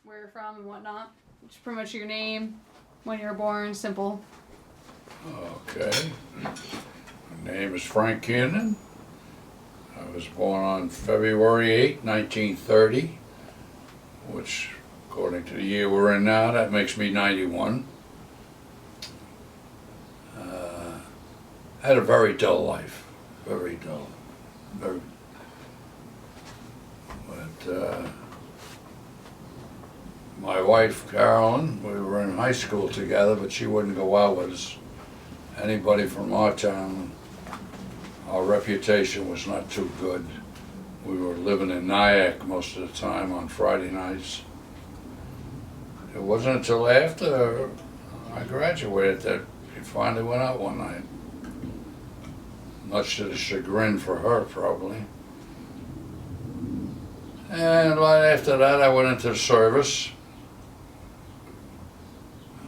where you're from and whatnot. Just pretty much your name, when you were born, simple. Okay. My name is Frank Kiernan. I was born on February 8, 1930, which, according to the year we're in now, that makes me 91. Had a very dull life. Very dull. Very. But my wife, Carolyn, we were in high school together, but she wouldn't go out with us. Anybody from our town, our reputation was not too good. We were living in Nyack most of the time on Friday nights. It wasn't until after I graduated that we finally went out one night. Much to the chagrin for her, probably. And right after that, I went into the service.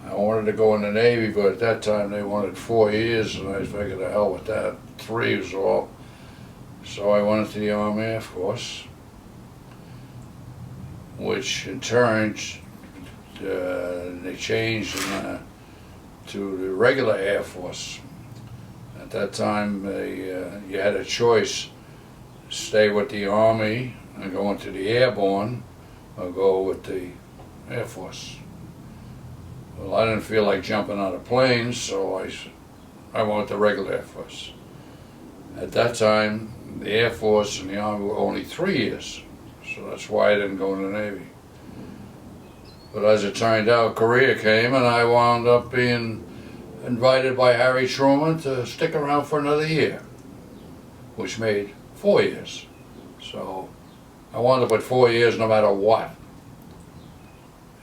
I wanted to go in the Navy, but at that time they wanted 4 years, and I figured the hell with that. 3 was all. So I went into the Army Air Force, which in turn they changed to the regular Air Force. At that time, you had a choice: stay with the Army and go into the Airborne, or go with the Air Force. Well, I didn't feel like jumping out of planes, so I went with the regular Air Force. At that time, the Air Force and the Army were only 3 years, so that's why I didn't go in the Navy. But as it turned out, Korea came, and I wound up being invited by Harry Truman to stick around for another year, which made 4 years. So I wound up with 4 years no matter what.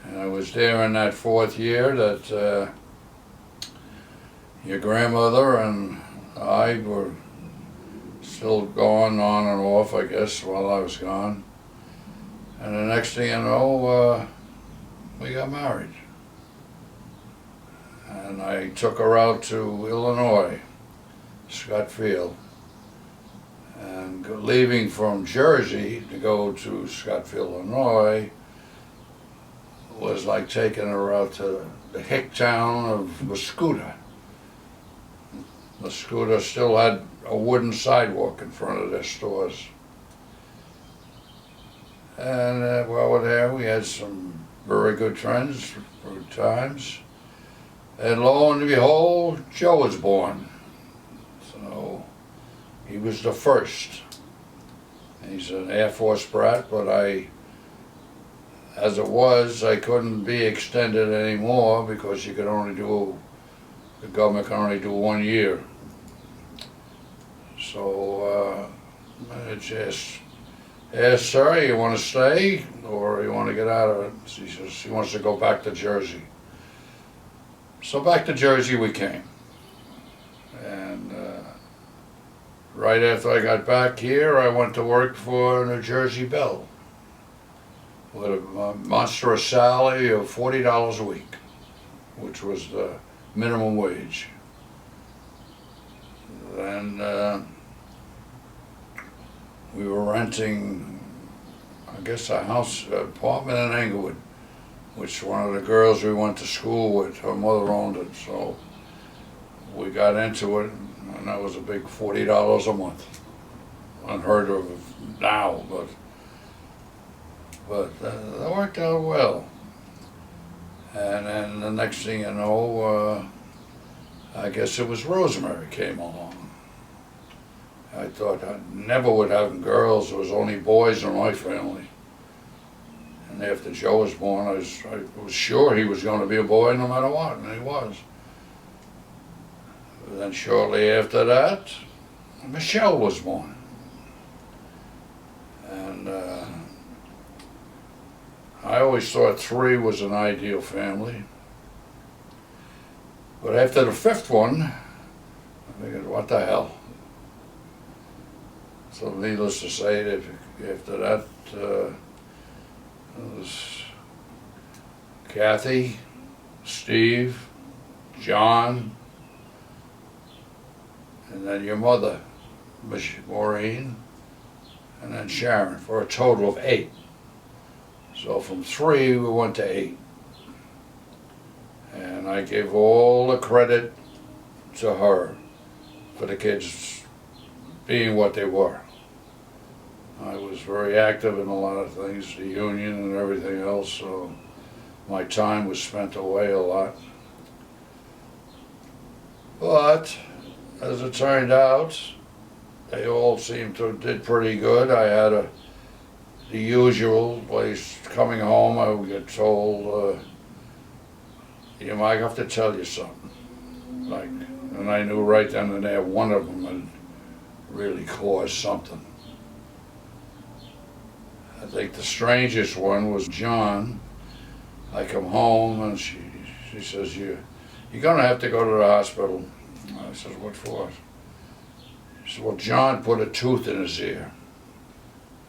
And I was there in that 4th year that your grandmother and I were still going on and off, I guess, while I was gone. And the next thing you know, we got married. And I took her out to Illinois, Scott Field. And leaving from Jersey to go to Scott Field, Illinois, was like taking her out to the hick town of Mascoutah. Mascoutah still had a wooden sidewalk in front of their stores. And while we're there, we had some very good friends, good times. And lo and behold, Joe was born. So he was the first. He's an Air Force brat, but as it was, I couldn't be extended anymore because the government can only do 1 year. So I just asked, sir, you want to stay or you want to get out of it? He says he wants to go back to Jersey. So back to Jersey we came. And right after I got back here, I went to work for New Jersey Bell with a monstrous salary of $40 a week, which was the minimum wage. Then we were renting, I guess, an apartment in Englewood, which one of the girls we went to school with, her mother owned it, so we got into it, and that was a big $40 a month. Unheard of now, but that worked out well. And then the next thing you know, I guess it was Rosemary came along. I thought I never would have girls, there was only boys in my family. And after Joe was born, I was sure he was going to be a boy no matter what, and he was. But then shortly after that, Michelle was born. And I always thought 3 was an ideal family. But after the 5th one, I figured, what the hell? So needless to say, that after that, it was Kathy, Steve, John, and then your mother, Maureen, and then Sharon, for a total of 8. So from 3 we went to 8. And I gave all the credit to her for the kids being what they were. I was very active in a lot of things, the union and everything else, so my time was spent away a lot. But as it turned out, they all seemed to did pretty good. I had the usual place coming home. I would get told, you know, I have to tell you something. Like, and I knew right then and there one of them had really caused something. I think the strangest one was John. I come home and she says, you're gonna have to go to the hospital. I says, what for? She said, well, John put a tooth in his ear.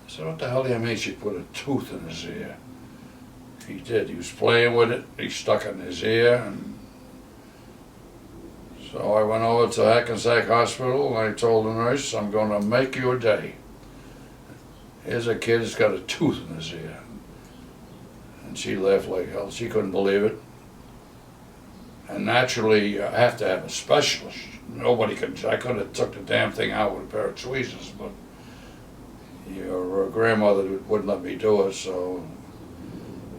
I said, what the hell do you mean she put a tooth in his ear? He did. He was playing with it. He stuck it in his ear. And so I went over to Hackensack Hospital and I told the nurse, I'm going to make you a day. Here's a kid that's got a tooth in his ear. And she laughed like hell. She couldn't believe it. And naturally, you have to have a specialist. Nobody could. I could have took the damn thing out with a pair of tweezers, but your grandmother wouldn't let me do it. So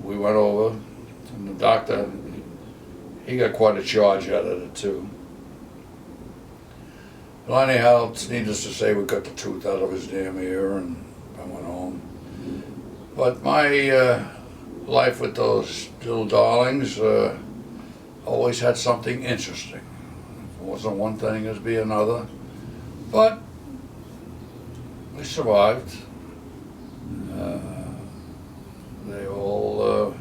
we went over, and the doctor, he got quite a charge out of it too. Well, anyhow, needless to say, we got the tooth out of his damn ear, and I went home. But my life with those little darlings always had something interesting. It wasn't one thing as be another, but we survived. They all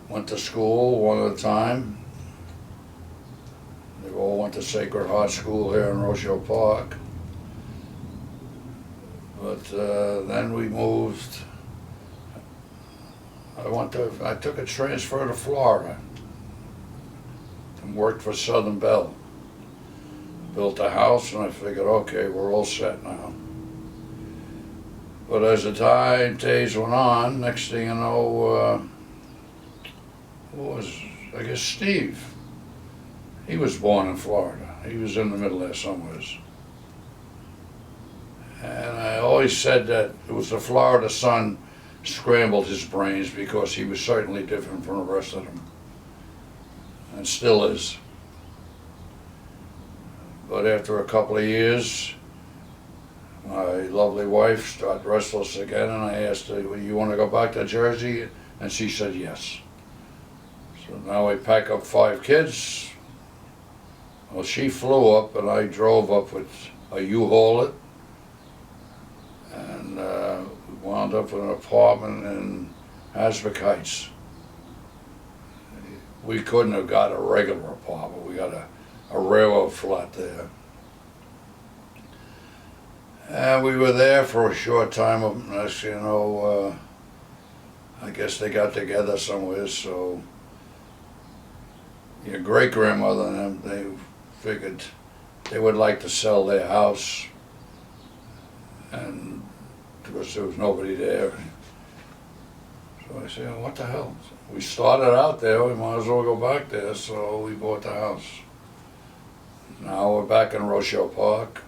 went to school one at a time. They all went to Sacred Heart School here in Rochelle Park. But then we moved. I took a transfer to Florida and worked for Southern Bell. Built a house and I figured, okay, we're all set now. But as the days went on, next thing you know, I guess Steve. He was born in Florida. He was in the middle there somewhere. And I always said that it was the Florida sun scrambled his brains because he was certainly different from the rest of them. And still is. But after a couple of years, my lovely wife started restless again, and I asked her, well, you want to go back to Jersey? And she said yes. So now we pack up 5 kids. Well, she flew up and I drove up with a U-Haul and we wound up in an apartment in Hasbrook Heights. We couldn't have got a regular apartment. We got a railroad flat there. And we were there for a short time, as you know, I guess they got together somewhere, so your great-grandmother and them, they figured they would like to sell their house, and because there was nobody there. So I said, what the hell? We started out there, we might as well go back there, so we bought the house. Now we're back in Rochelle Park.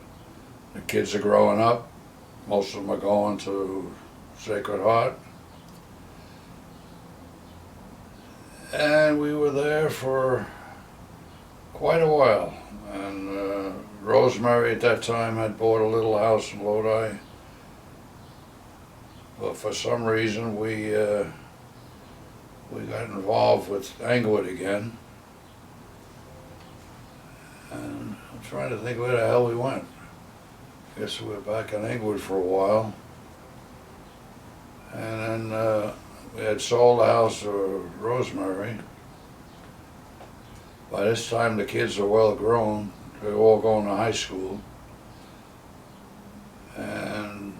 The kids are growing up. Most of them are going to Sacred Heart. And we were there for quite a while. And Rosemary at that time had bought a little house in Lodi. But for some reason we got involved with Englewood again. And I'm trying to think where the hell we went. I guess we were back in Englewood for a while. And then we had sold the house to Rosemary. By this time the kids are well grown. They're all going to high school. And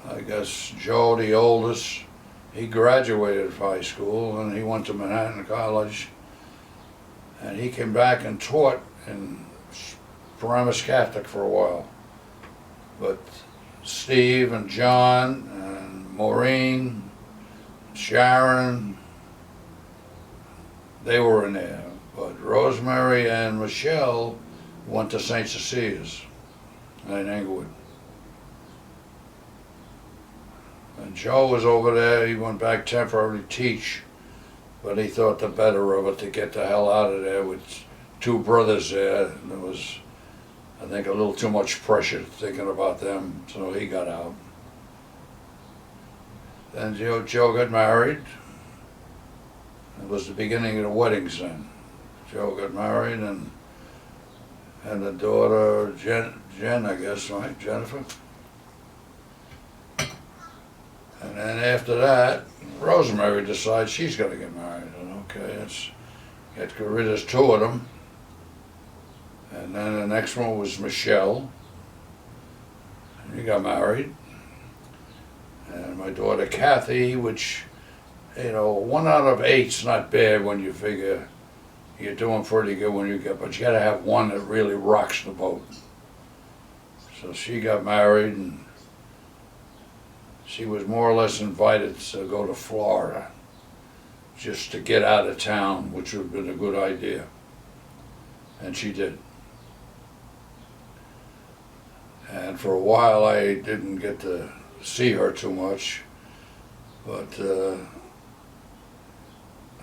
I guess Joe, the oldest, he graduated from high school and he went to Manhattan College. And he came back and taught in Paramus Catholic for a while. But Steve and John and Maureen Sharon, they were in there. But Rosemary and Michelle went to St. Cecilia's in Englewood. And Joe was over there. He went back temporarily to teach, but he thought the better of it to get the hell out of there with two brothers there. And there was, I think, a little too much pressure thinking about them, so he got out. Then Joe got married. It was the beginning of the weddings then. Joe got married and had a daughter, Jen, I guess, right? Jennifer. And then after that, Rosemary decides she's going to get married. And okay, let's get rid of two of them. And then the next one was Michelle. And he got married. And my daughter Kathy, which, 1 out of 8's not bad when you figure you're doing pretty good when you get, but you got to have one that really rocks the boat. So she got married, and she was more or less invited to go to Florida just to get out of town, which would have been a good idea. And she did. And for a while I didn't get to see her too much, but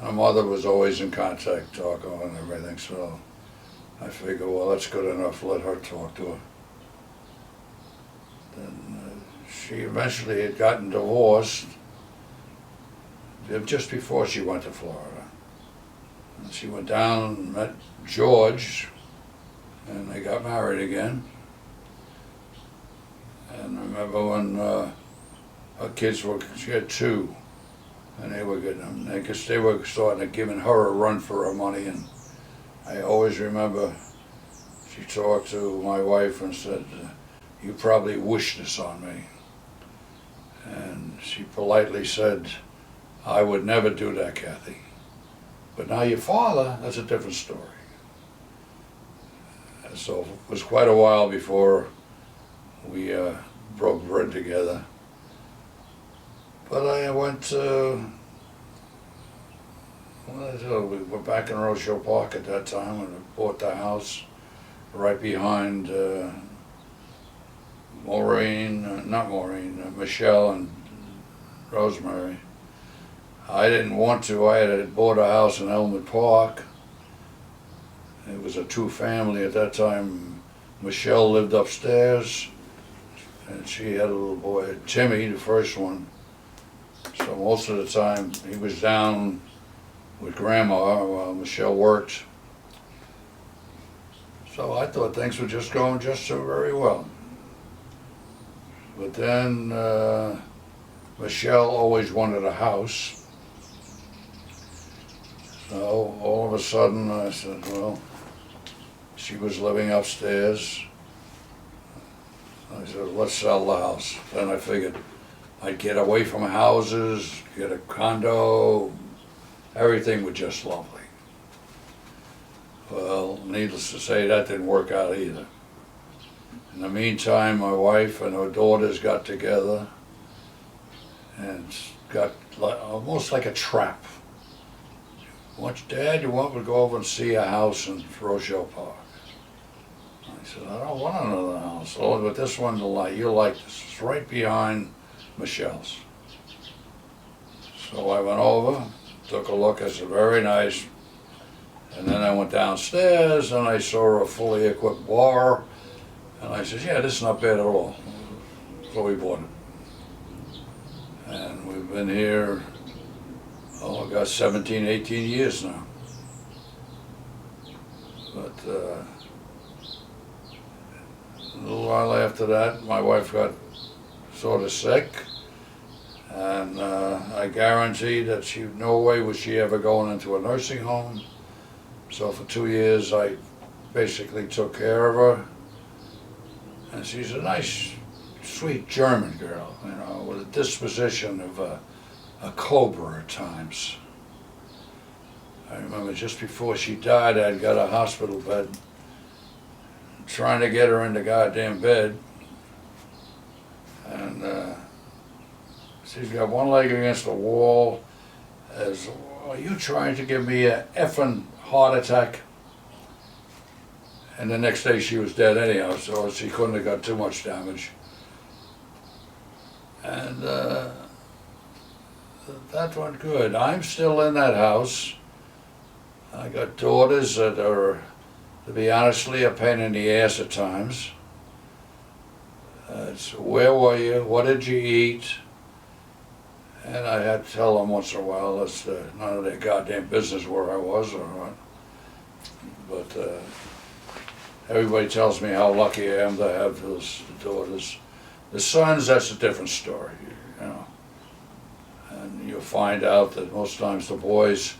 her mother was always in contact, talking and everything, so I figured, well, that's good enough, let her talk to her. Then she eventually had gotten divorced just before she went to Florida. And she went down and met George, and they got married again. And I remember when her kids she had 2, and they were getting them, because they were starting to giving her a run for her money. And I always remember she talked to my wife and said, "You probably wish this on me." And she politely said, "I would never do that, Kathy. But now your father, that's a different story." And so it was quite a while before we broke bread together. But I went we were back in Rochelle Park at that time when we bought the house right behind Michelle and Rosemary. I didn't want to. I had bought a house in Elmwood Park. It was a 2-family at that time. Michelle lived upstairs, and she had a little boy, Timmy, the first one. So most of the time he was down with Grandma while Michelle worked. So I thought things were just going just so very well. But then Michelle always wanted a house. So all of a sudden I said, well, she was living upstairs. I said, let's sell the house. Then I figured I'd get away from houses, get a condo, everything was just lovely. Well, needless to say, that didn't work out either. In the meantime, my wife and her daughters got together and got almost like a trap. Dad, you want me to go over and see a house in Rochelle Park? I said, I don't want another house. Oh, but this one you'll like this. It's right behind Michelle's. So I went over, took a look. I said, very nice. And then I went downstairs and I saw a fully equipped bar. And I said, yeah, this is not bad at all. So we bought it. And we've been here, I got 17, 18 years now. But a little while after that, my wife got sort of sick. And I guaranteed that no way was she ever going into a nursing home. So for 2 years, I basically took care of her. And she's a nice, sweet German girl, with a disposition of a cobra at times. I remember just before she died, I'd got a hospital bed, trying to get her in the goddamn bed. And she's got one leg against the wall. As, are you trying to give me a effing heart attack? And the next day she was dead anyhow, so she couldn't have got too much damage. And that went good. I'm still in that house. I got daughters that are, to be honestly, a pain in the ass at times. It's, where were you? What did you eat? And I had to tell them once in a while that's none of their goddamn business where I was or what. But everybody tells me how lucky I am to have those daughters. The sons, that's a different story, you know. And you'll find out that most times the boys,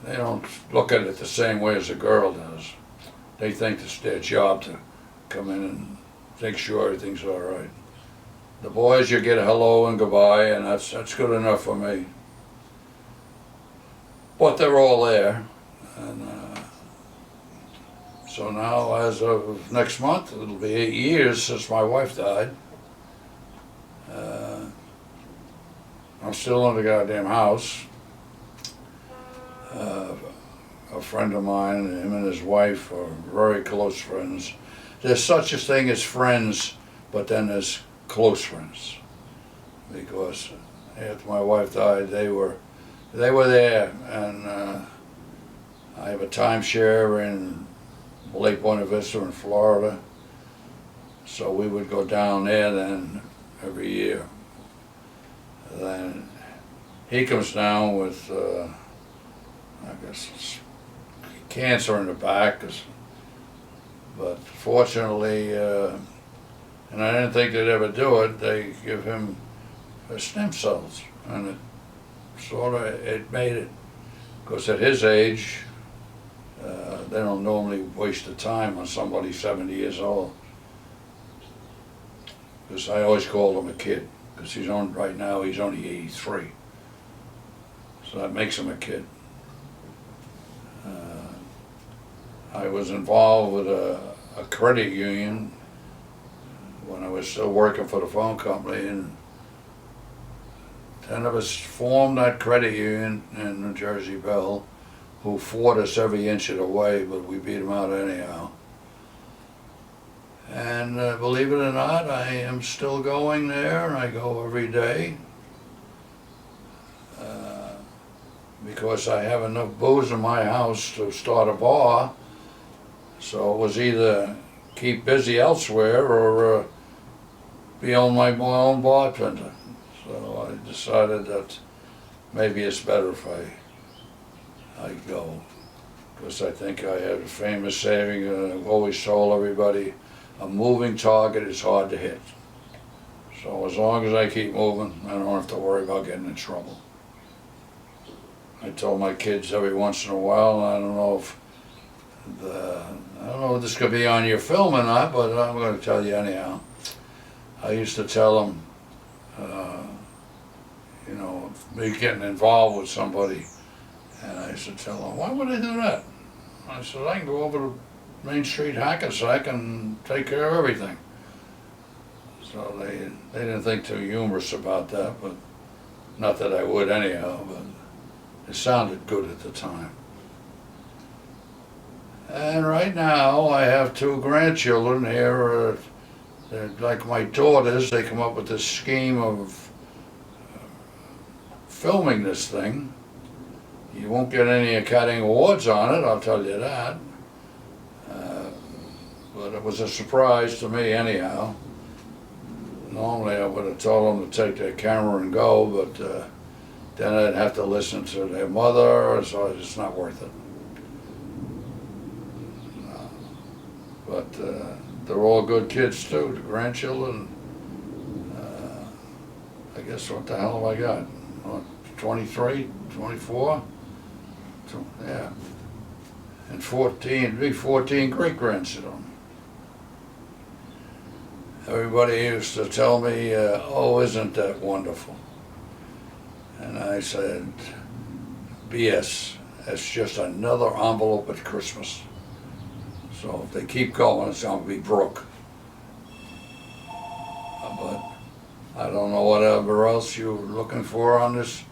they don't look at it the same way as a girl does. They think it's their job to come in and make sure everything's all right. The boys, you get a hello and goodbye, and that's good enough for me. But they're all there, and so now, as of next month, it'll be 8 years since my wife died. I'm still in the goddamn house. A friend of mine, him and his wife are very close friends. There's such a thing as friends, but then there's close friends. Because after my wife died, they were there, and I have a timeshare in Lake Buena Vista in Florida, so we would go down there then every year. Then he comes down with, I guess it's cancer in the back, but fortunately, and I didn't think they'd ever do it, they give him stem cells, and it sort of, it made it, because at his age, they don't normally waste the time on somebody 70 years old. Because I always called him a kid, because he's on, right now he's only 83. So that makes him a kid. I was involved with a credit union when I was still working for the phone company, and 10 of us formed that credit union in New Jersey Bell, who fought us every inch of the way, but we beat them out anyhow. And believe it or not, I am still going there, and I go every day. Because I have enough booze in my house to start a bar, so it was either keep busy elsewhere or be on my own bartender. So I decided that maybe it's better if I go, because I think I have a famous saying, I've always told everybody, a moving target is hard to hit. So as long as I keep moving, I don't have to worry about getting in trouble. I tell my kids every once in a while, and I don't know if this could be on your film or not, but I'm going to tell you anyhow. I used to tell them, you know, me getting involved with somebody, and I used to tell them, why would I do that? I said, I can go over to Main Street Hackensack and take care of everything. So they didn't think too humorous about that, but not that I would anyhow, but it sounded good at the time. And right now I have 2 grandchildren here. They're like my daughters. They come up with this scheme of filming this thing. You won't get any Academy Awards on it, I'll tell you that. But it was a surprise to me anyhow. Normally I would have told them to take their camera and go, but then I'd have to listen to their mother, so it's not worth it. But they're all good kids too, the grandchildren. I guess, what the hell have I got? 23, 24? Yeah. And 14 great-grandchildren. Everybody used to tell me, oh, isn't that wonderful? And I said, BS, it's just another envelope at Christmas. So if they keep going, it's going to be broke. But I don't know whatever else you're looking for on this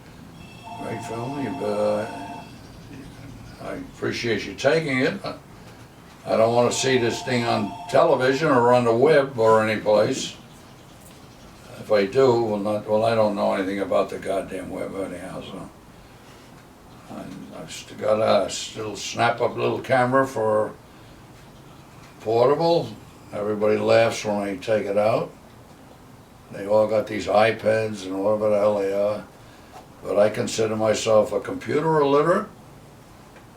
great film. I appreciate you taking it. I don't want to see this thing on television or on the web or any place. If I do, I don't know anything about the goddamn web anyhow, so. I've got a little snap-up little camera for portable. Everybody laughs when I take it out. They all got these iPads and whatever the hell they are. But I consider myself a computer illiterate,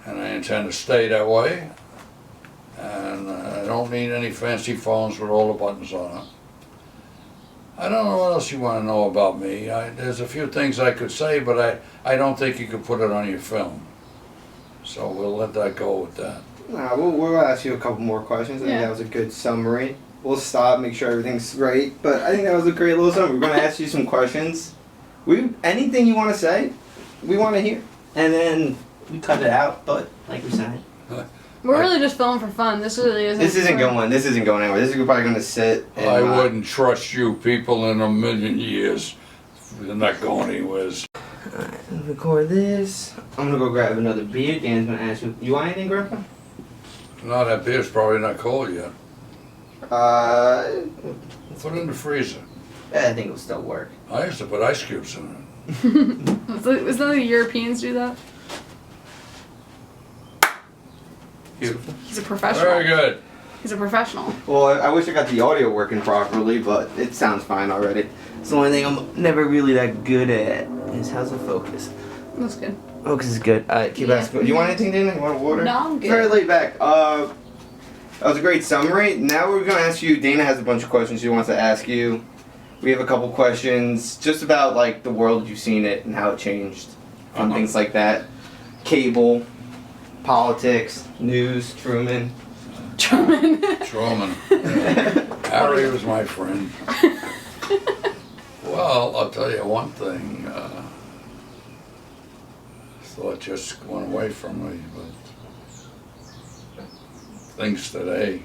and I intend to stay that way. And I don't need any fancy phones with all the buttons on it. I don't know what else you want to know about me. There's a few things I could say, but I don't think you could put it on your film. So we'll let that go with that. Nah, we'll ask you a couple more questions. I think that was a good summary. We'll stop, make sure everything's right. But I think that was a great little summary. We're going to ask you some questions. Anything you want to say, we want to hear. And then we cut it out, but like we said. We're really just filming for fun. This really isn't. This isn't going anywhere. This is probably going to sit. And, I wouldn't trust you people in a million years. They're not going anywhere. Alright, record this. I'm going to go grab another beer. Dan's going to ask you want anything, Grandpa? No, that beer's probably not cold yet. Put it in the freezer. I think it'll still work. I used to put ice cubes in Isn't that the Europeans do that? Beautiful. He's a it. professional. Very good. He's a professional. Well, I wish I got the audio working properly, but it sounds fine already. It's the only thing I'm never really that good at is how's the focus. That's good. Focus is good. Alright, keep asking. Do you want anything, Dana? You want water? No, I'm good. Very laid back. That was a great summary. Now we're going to ask you, Dana has a bunch of questions she wants to ask you. We have a couple questions just about like the world you've seen it and how it changed on things like that. Cable, politics, news, Truman. Truman. Harry was my friend. Well, I'll tell you one thing. Thought just went away from me, but things today.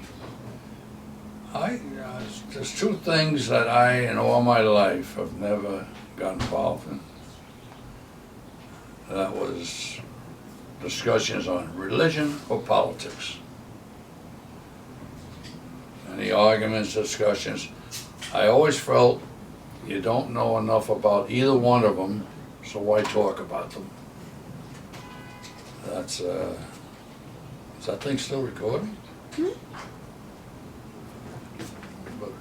There's two things that I, in all my life, have never got involved in. That was discussions on religion or politics. Any arguments, discussions. I always felt you don't know enough about either one of them, so why talk about them? That's, is that thing still recording? Mm-hmm. But,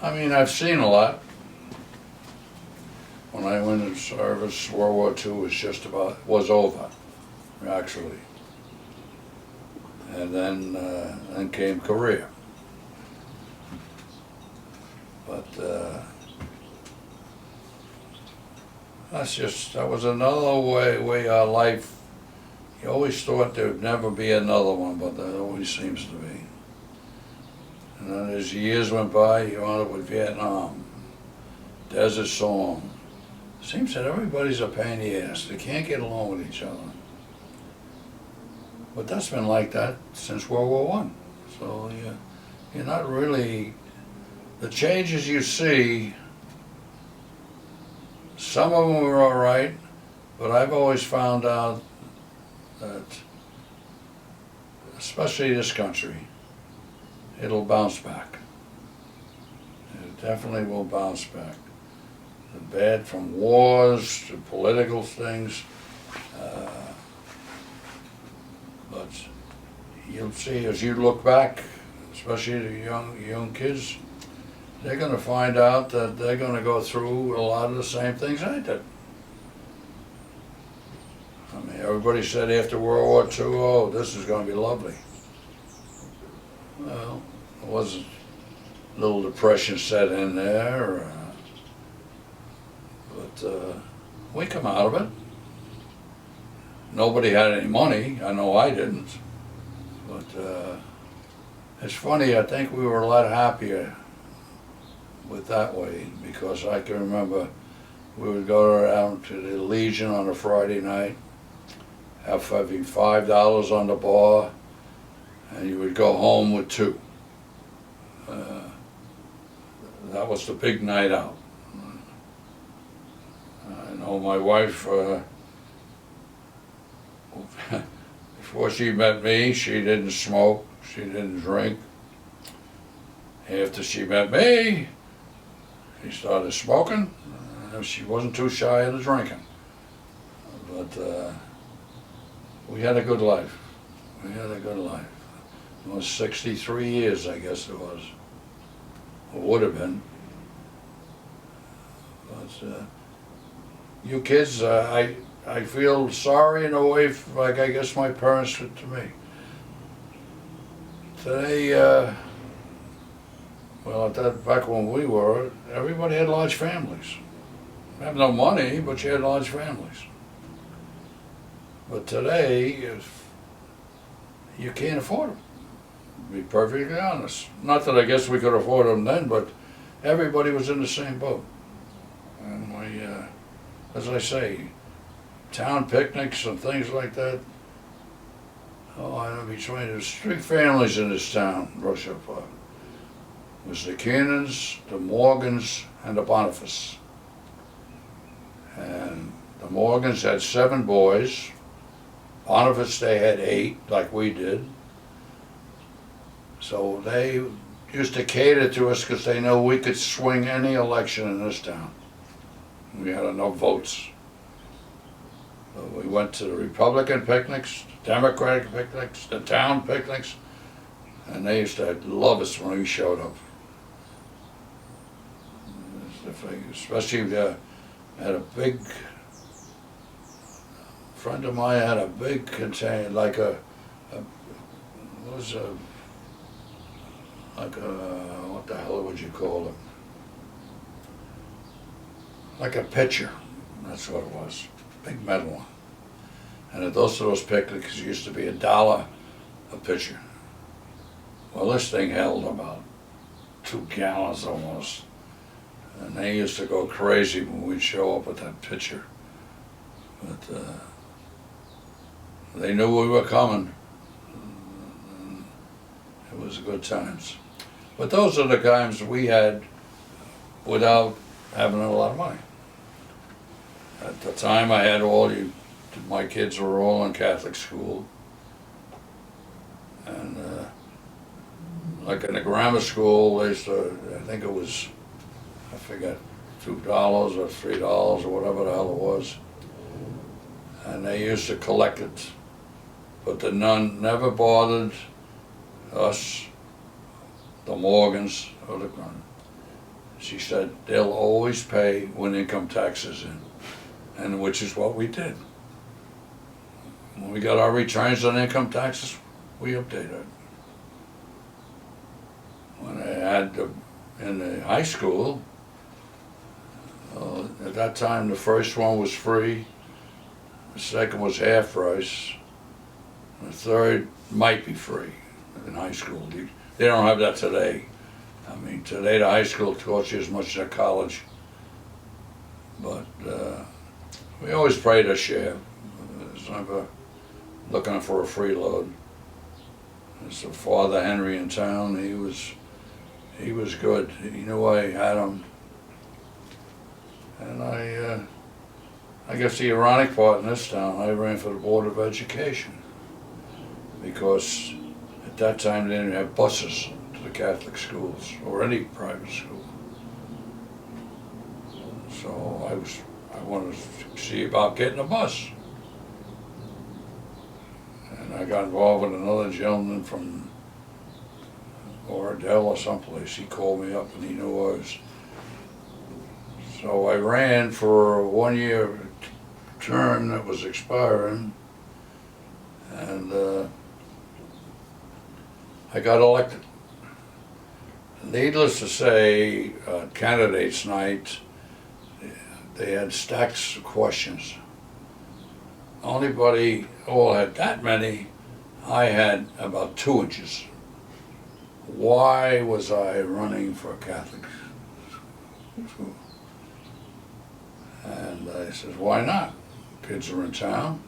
I mean, I've seen a lot. When I went in service, World War II was over, actually. And then came Korea. But that was another way our life, you always thought there'd never be another one, but there always seems to be. And then as years went by, you wound up with Vietnam, Desert Storm. Seems that everybody's a pain in the ass. They can't get along with each other. But that's been like that since World War I. So you're not really, the changes you see, some of them are all right, but I've always found out that, especially this country, it'll bounce back. It definitely will bounce back. The bad from wars to political things, but you'll see as you look back, especially the young kids, they're going to find out that they're going to go through a lot of the same things I did. I mean, everybody said after World War II, oh, this is going to be lovely. Well, it wasn't. A little depression set in there, but we come out of it. Nobody had any money. I know I didn't. But it's funny, I think we were a lot happier with that way, because I can remember we would go around to the Legion on a Friday night, have $5 on the bar, and you would go home with $2. that was the big night out. I know my wife, before she met me, she didn't smoke, she didn't drink. After she met me, she started smoking. She wasn't too shy of the drinking. But we had a good life. We had a good life. It was 63 years, I guess it was. Or would have been. But you kids, I feel sorry in a way, like I guess my parents did to me. Today, well, back when we were, everybody had large families. You have no money, but you had large families. But today, if you can't afford them, to be perfectly honest. Not that I guess we could afford them then, but everybody was in the same boat. And we, as I say, town picnics and things like that. Oh, I know between there's 3 families in this town, Rochelle Park. It was the Kiernans, the Morgans, and the Boniface. And the Morgans had 7 boys. Boniface, they had 8, like we did. So they used to cater to us because they know we could swing any election in this town. We had enough votes. So we went to the Republican picnics, the Democratic picnics, the town picnics, and they used to love us when we showed up. Especially had a big, friend of mine had a big container, like what the hell would you call it? Like a pitcher, that's what it was, big metal one. And at those picnics, it used to be $1 a pitcher. Well, this thing held about 2 gallons almost. And they used to go crazy when we'd show up with that pitcher. But they knew we were coming. It was good times. But those are the times we had without having a lot of money. At the time I had my kids were all in Catholic school. And like in the grammar school, they used to, I think it was, I forget, $2 or $3 or whatever the hell it was. And they used to collect it. But the nun never bothered us, the Morgans, or the Kiernan. She said they'll always pay when income tax is in, and which is what we did. When we got our returns on income taxes, we updated it. When I had in the high school, at that time the first one was free, the second was half price, and the third might be free in high school. They don't have that today. I mean, today the high school costs you as much as a college. But we always paid a share. There's never looking for a freeload. There's a Father Henry in town. He was good. He knew I had him. And I guess the ironic part in this town, I ran for the Board of Education because at that time they didn't have buses to the Catholic schools or any private school. So I wanted to see about getting a bus. And I got involved with another gentleman from Oradell or someplace. He called me up and he knew I was. So I ran for a 1-year term that was expiring, and I got elected. Needless to say, candidates night, they had stacks of questions. Anybody all had that many, I had about 2 inches. Why was I running for Catholic school? And I said, why not? Kids are in town.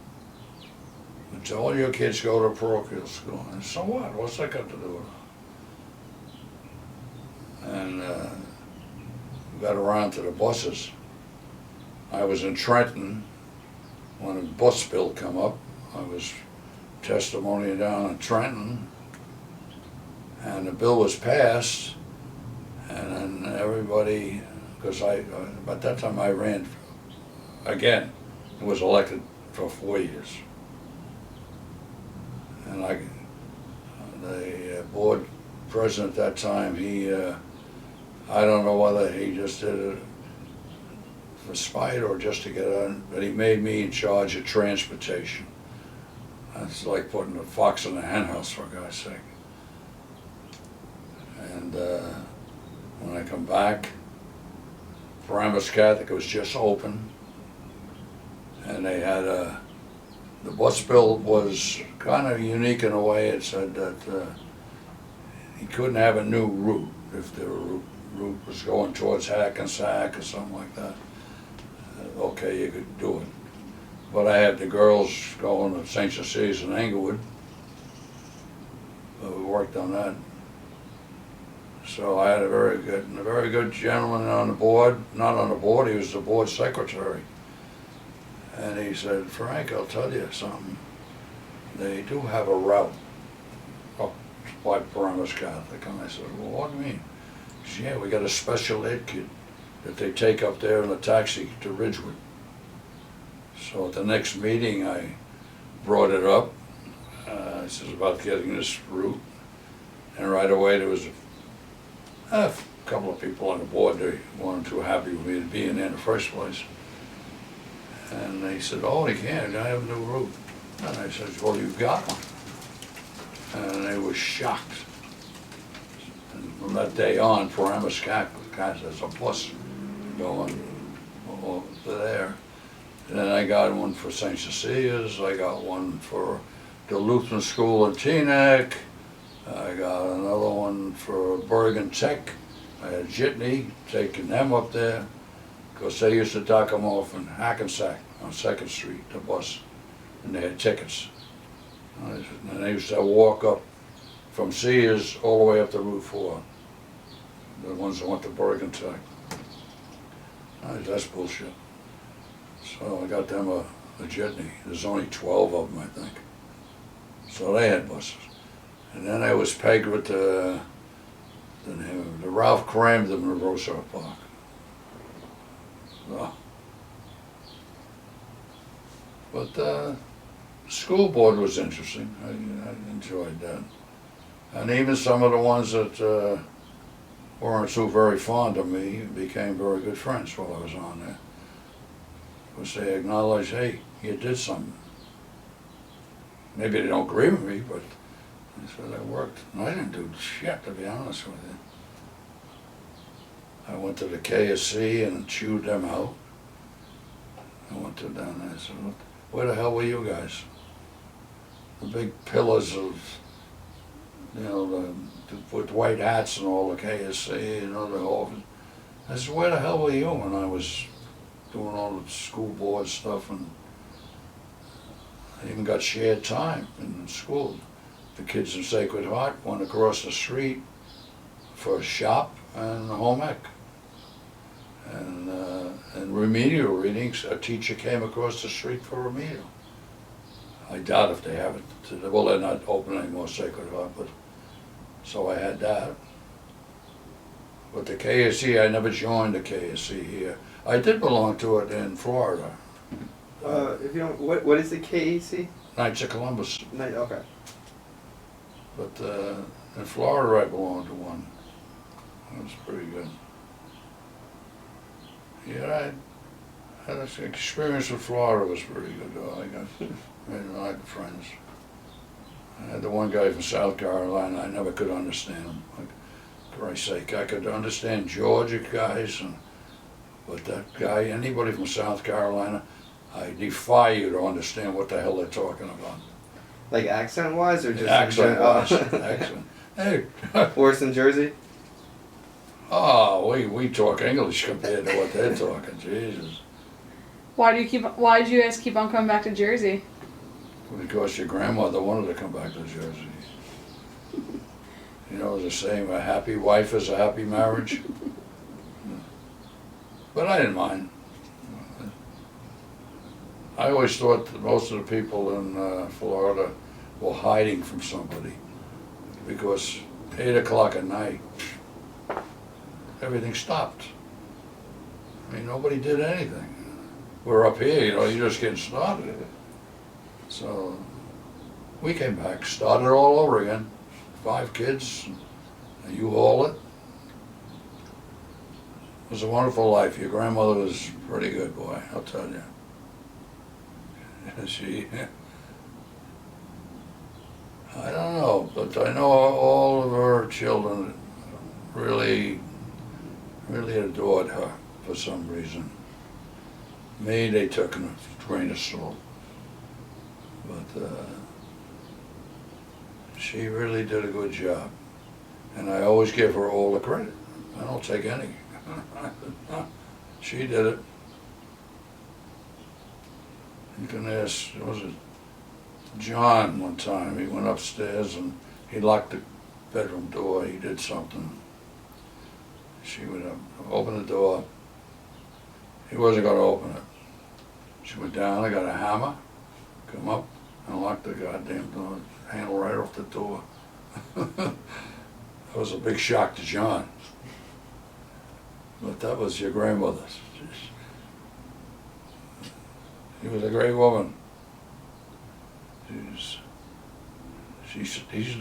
It's all your kids go to parochial school. And so what? What's that got to do with it? And got around to the buses. I was in Trenton when a bus bill come up. I was testimony down in Trenton, and the bill was passed, and then everybody, because at that time I ran again, and was elected for 4 years. And the board president at that time, he, I don't know whether he just did it for spite or just to get on, but he made me in charge of transportation. That's like putting a fox in a hen house, for God's sake. And when I come back, Paramus Catholic was just open, and they had the bus bill was kind of unique in a way. It said that he couldn't have a new route if the route was going towards Hackensack or something like that. Okay, you could do it. But I had the girls going to St. Cecilia's in Englewood. We worked on that. So I had a very good gentleman on the board. Not on the board, he was the board secretary. And he said, Frank, I'll tell you something. They do have a route up by Paramus Catholic. And I said, well, what do you mean? He said, yeah, we got a special ed kid that they take up there in a taxi to Ridgewood. So at the next meeting, I brought it up. I said about getting this route. And right away there was a couple of people on the board that weren't too happy with me to be in there in the first place. And they said, oh, you can't, I have a new route. And I said, well, you've got one. And they were shocked. And from that day on, Paramus Catholic has a bus going over there. And then I got one for St. Cecilia's, I got one for the Lutheran School in Teaneck, I got another one for Bergen Tech. I had Jitney taking them up there, because they used to dock them off in Hackensack on 2nd Street, the bus, and they had tickets. And they used to walk up from Sears all the way up to Route 4, the ones that went to Bergen Tech. That's bullshit. So I got them a Jitney. There's only 12 of them, I think. So they had buses. And then I was pegged with the Ralph Cramden in Roosevelt Park. So, but the school board was interesting. I enjoyed that. And even some of the ones that weren't so very fond of me became very good friends while I was on there. Because they acknowledged, hey, you did something. Maybe they don't agree with me, but I said I worked. And I didn't do shit, to be honest with you. I went to the KSC and chewed them out. I went to down there and said, where the hell were you guys? The big pillars of, you know, with white hats and all, the KSC and other office. I said, where the hell were you when I was doing all the school board stuff? And I even got shared time in school. The kids in Sacred Heart went across the street for a shop and home ec. And remedial readings, a teacher came across the street for remedial. I doubt if they have it. Well, they're not open anymore, Sacred Heart, but so I had that. But the KSC, I never joined the KSC here. I did belong to it in Florida. If you don't, what is the KAC? Knights of Columbus. Okay. But in Florida, I belonged to one. That was pretty good. Yeah, I had an experience with Florida was pretty good though. I made a lot of friends. I had the one guy from South Carolina, I never could understand him. Like, for Christ's sake, I could understand Georgia guys, but that guy, anybody from South Carolina, I defy you to understand what the hell they're talking about. Like accent-wise, or just Accent-wise, accent. Hey. Worse than Jersey? Oh, we talk English compared to what they're talking. Jesus. Why did you guys keep on coming back to Jersey? Because your grandmother wanted to come back to Jersey. You know the saying, a happy wife is a happy marriage. But I didn't mind. I always thought that most of the people in Florida were hiding from somebody, because 8 o'clock at night, everything stopped. I mean, nobody did anything. We're up here, you know, you're just getting started. So we came back, started all over again. 5 kids, you haul it. It was a wonderful life. Your grandmother was pretty good, boy, I'll tell you. She, I don't know, but I know all of her children really adored her for some reason. Me, they took in a grain of salt. But she really did a good job. And I always give her all the credit. I don't take any. She did it. You can ask, was it John one time? He went upstairs and he locked the bedroom door. He did something. She would open the door. He wasn't going to open it. She went down, I got a hammer, come up, and locked the goddamn door, handle right off the door. That was a big shock to John. But that was your grandmother. She was a great woman.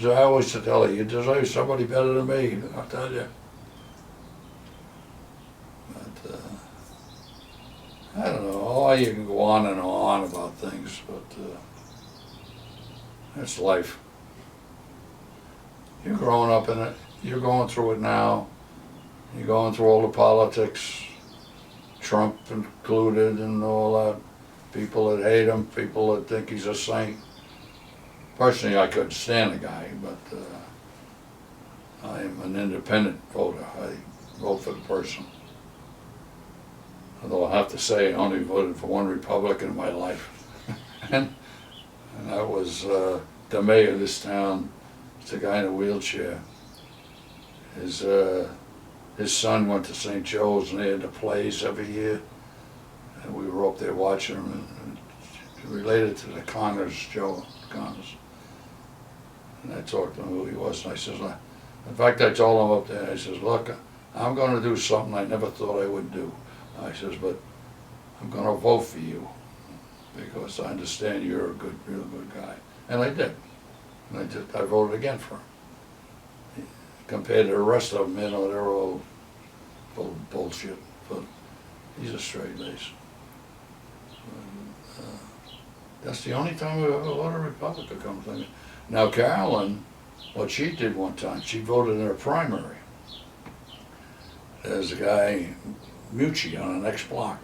I always tell her, you deserve somebody better than me, I'll tell you. But, I don't know, you can go on and on about things, but that's life. You're growing up in it, you're going through it now, you're going through all the politics, Trump included and all that, people that hate him, people that think he's a saint. Personally, I couldn't stand the guy, but I'm an independent voter. I vote for the person. Although I have to say, I only voted for one Republican in my life. and that was the mayor of this town. It's a guy in a wheelchair. His son went to St. Joe's and they had the plays every year. And we were up there watching him, and related to the Connors, Joe Connors. And I talked to him who he was, and I says, in fact, I told him up there, I says, look, I'm going to do something I never thought I would do. I says, but I'm going to vote for you because I understand you're a good, real good guy. And I did. And I voted again for him. Compared to the rest of them, you know, they're all full of bullshit. But he's a straight lace. That's the only time we've ever voted a Republican come thing. Now Carolyn, what she did one time, she voted in a primary. There's a guy, Mucci, on the next block.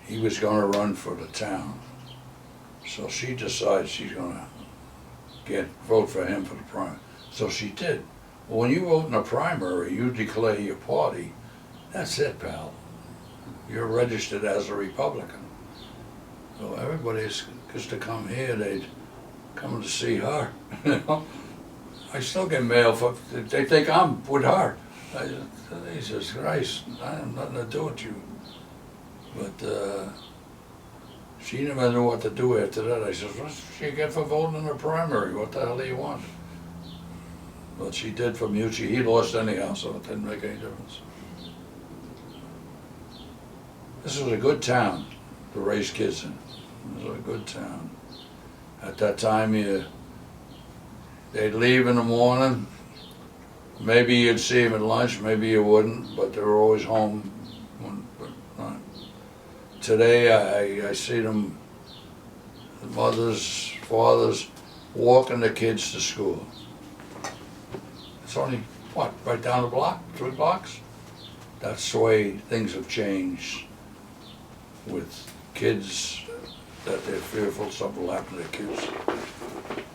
He was going to run for the town. So she decides she's going to vote for him for the primary. So she did. Well, when you vote in a primary, you declare your party. That's it, pal. You're registered as a Republican. So everybody used to come here, they'd come to see her. You know? I still get mail for, they think I'm with her. Jesus Christ, I have nothing to do with you. But she never knew what to do after that. I said, what should you get for voting in the primary? What the hell do you want? But she did for Mucci. He lost anyhow, so it didn't make any difference. This was a good town to raise kids in. It was a good town. At that time, they'd leave in the morning. Maybe you'd see them at lunch, maybe you wouldn't, but they were always home. Today, I see them, the mothers, fathers, walking the kids to school. It's only, what, right down the block, 3 blocks? That's the way things have changed with kids, that they're fearful something will happen to their kids.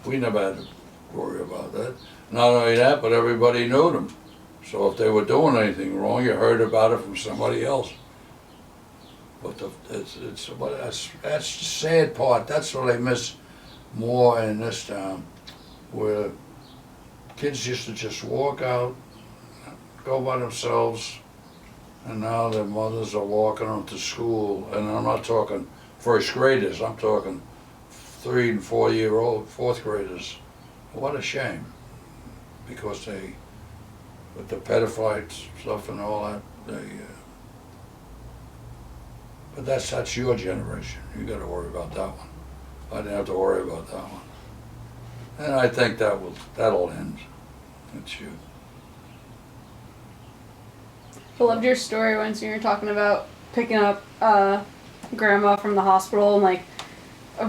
We never had to worry about that. Not only that, but everybody knew them. So if they were doing anything wrong, you heard about it from somebody else. But that's the sad part. That's what I miss more in this town, where kids used to just walk out, go by themselves, And now their mothers are walking them to school, and I'm not talking first graders, I'm talking 3 and 4-year-old, fourth graders. What a shame, because they, with the pedophile stuff and all that, but that's your generation. You got to worry about that one. I didn't have to worry about that one. And I think that'll end. It's you. I loved your story once you were talking about picking up grandma from the hospital, and like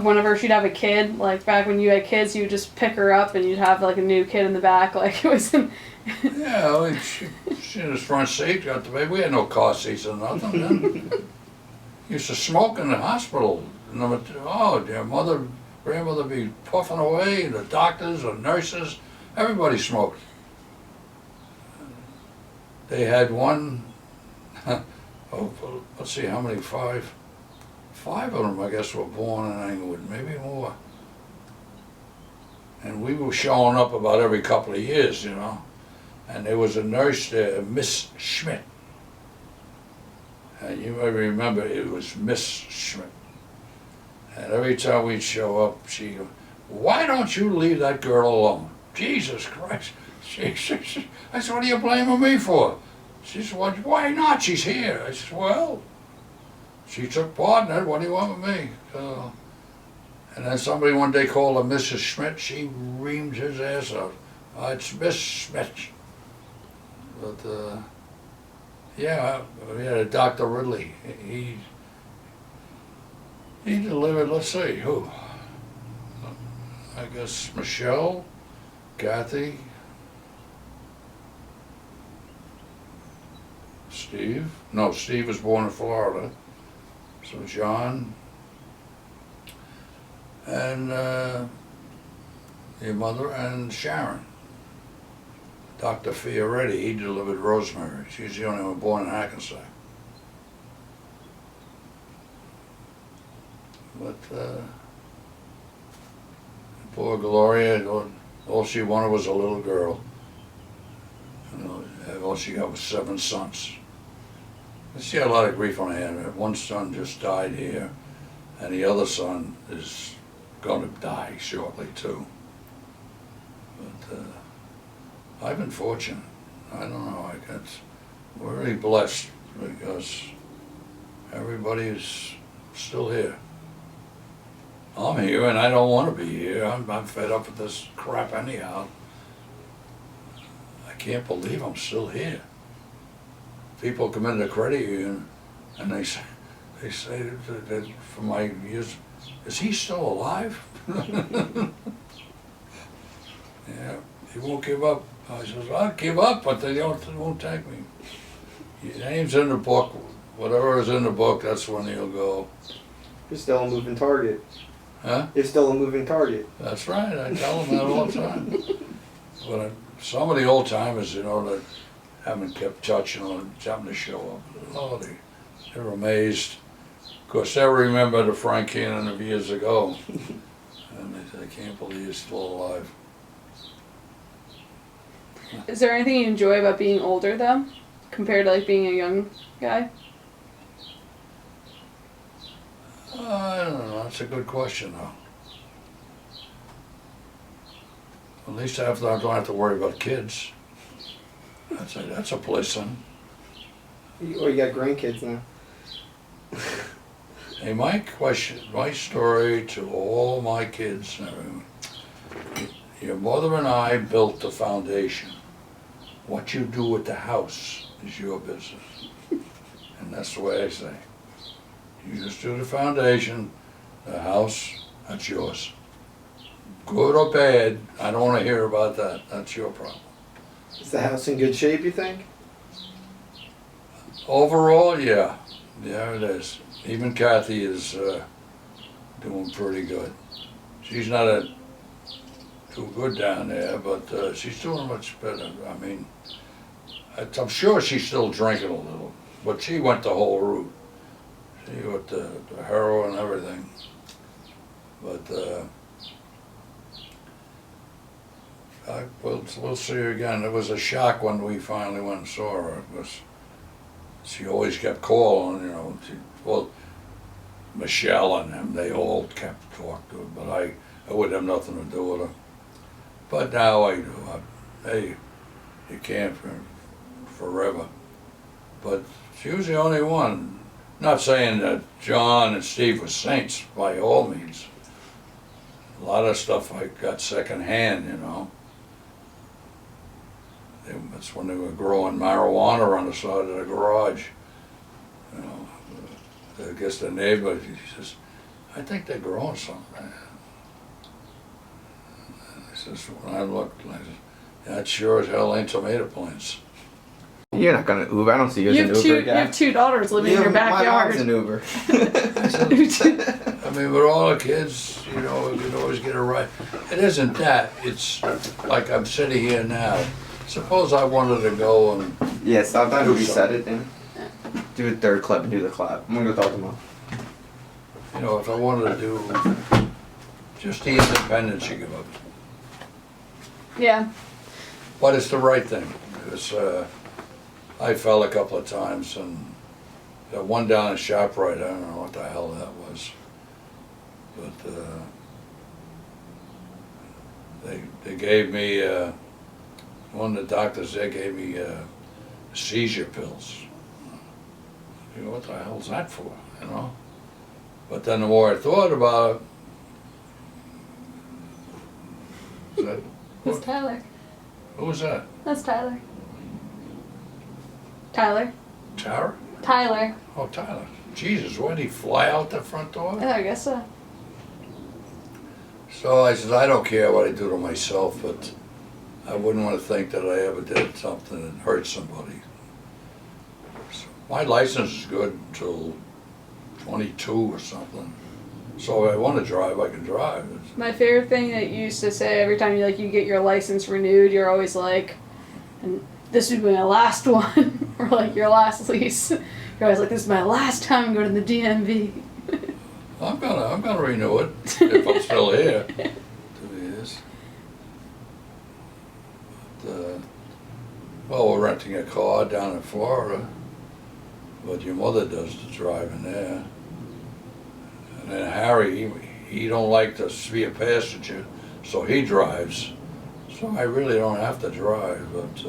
whenever she'd have a kid, like back when you had kids, you would just pick her up and you'd have like a new kid in the back, like it was. Yeah, I mean, she in the front seat, got the baby. We had no car seats or nothing then. Used to smoke in the hospital. Oh, their grandmother be puffing away, the doctors, the nurses, everybody smoked. They had one, let's see how many, five of them I guess were born in Englewood, maybe more. And we were showing up about every couple of years, you know. And there was a nurse there, Miss Schmidt. And you may remember it was Miss Schmidt. And every time we'd show up, she'd go, "Why don't you leave that girl alone? Jesus Christ." I said, "What are you blaming me for?" She said, "Why not? She's here." I said, "Well, she took part in it. What do you want with me?" And then somebody one day called her Mrs. Schmidt. She reamed his ass out. "It's Miss Schmidt." But, yeah, we had a Dr. Ridley. He delivered, let's see, who? I guess Michelle, Kathy, Steve. No, Steve was born in Florida. So John, and your mother, and Sharon. Dr. Fioretti, he delivered Rosemary. She's the only one born in Hackensack. But poor Gloria, all she wanted was a little girl. You know, all she got was 7 sons. She had a lot of grief on her hand. One son just died here, and the other son is going to die shortly too. But I've been fortunate. I don't know. We're really blessed because everybody is still here. I'm here, and I don't want to be here. I'm fed up with this crap anyhow. I can't believe I'm still here. People come in to credit union, and they say that for my years, "Is he still alive?" Yeah, he won't give up. I says, "I'll give up, but they won't take me." Your name's in the book. Whatever is in the book, that's when he'll go. You're still a moving target. Huh? You're still a moving target. That's right. I tell them that all the time. But some of the old timers, you know, that haven't kept touch, you know, happen to show up. Oh, they're amazed. Of course, they remember the Frank Kiernan of years ago, and they say, "I can't believe he's still alive." Is there anything you enjoy about being older though, compared to like being a young guy? I don't know. That's a good question, though. At least I don't have to worry about kids. That's a blessing. Or you got grandkids now. Hey, my story to all my kids, your mother and I built the foundation. What you do with the house is your business. And that's the way I say. You just do the foundation, the house, that's yours. Good or bad, I don't want to hear about that. That's your problem. Is the house in good shape, you think? Overall, yeah. Yeah, it is. Even Kathy is doing pretty good. She's not too good down there, but she's doing much better. I mean, I'm sure she's still drinking a little, but she went the whole route. She went the heroin and everything. But we'll see her again. It was a shock when we finally went and saw her. she always kept calling, you know. Well, Michelle and them, they all kept talking to her, but I wouldn't have nothing to do with her. But now I do. Hey, you can't forever. But she was the only one. Not saying that John and Steve were saints, by all means. A lot of stuff I got secondhand, you know. That's when they were growing marijuana on the side of the garage. You know, I guess the neighbor, he says, I think they're growing something. I says, when I looked, I said, that sure as hell ain't tomato plants. You're not gonna Uber. I don't see you as an Uber guy. You have 2 daughters living in your backyard. My mom's an Uber. I mean, with all the kids, you know, you can always get a ride. It isn't that. It's like I'm sitting here now. Suppose I wanted to go and Yeah, sometimes do we set something. it in. Do a third clip and do the clap. I'm gonna go talk to Mom. You know, if I wanted to do just the independence you give up. Yeah. But it's the right thing, because I fell a couple of times, and that one down in ShopRite, I don't know what the hell that was. But they gave me, one of the doctors there gave me seizure pills. You know, what the hell's that for, you know? But then the more I thought about it, is that, That's Tyler. who was that? That's Tyler. Tyler. Tara? Tyler. Oh, Tyler. Jesus, what, did he fly out the front door? I guess so. So I said, I don't care what I do to myself, but I wouldn't want to think that I ever did something that hurt somebody. So my license is good until 22 or something. So if I want to drive, I can drive. My favorite thing that you used to say every time you get your license renewed, you're always like, and this would be my last one, or like your last lease. You're always like, this is my last time going to the DMV. I'm gonna renew it if I'm still here. 2 years. But, well, we're renting a car down in Florida, but your mother does the driving there. And then Harry, he don't like to be a passenger, so he drives. So I really don't have to drive, but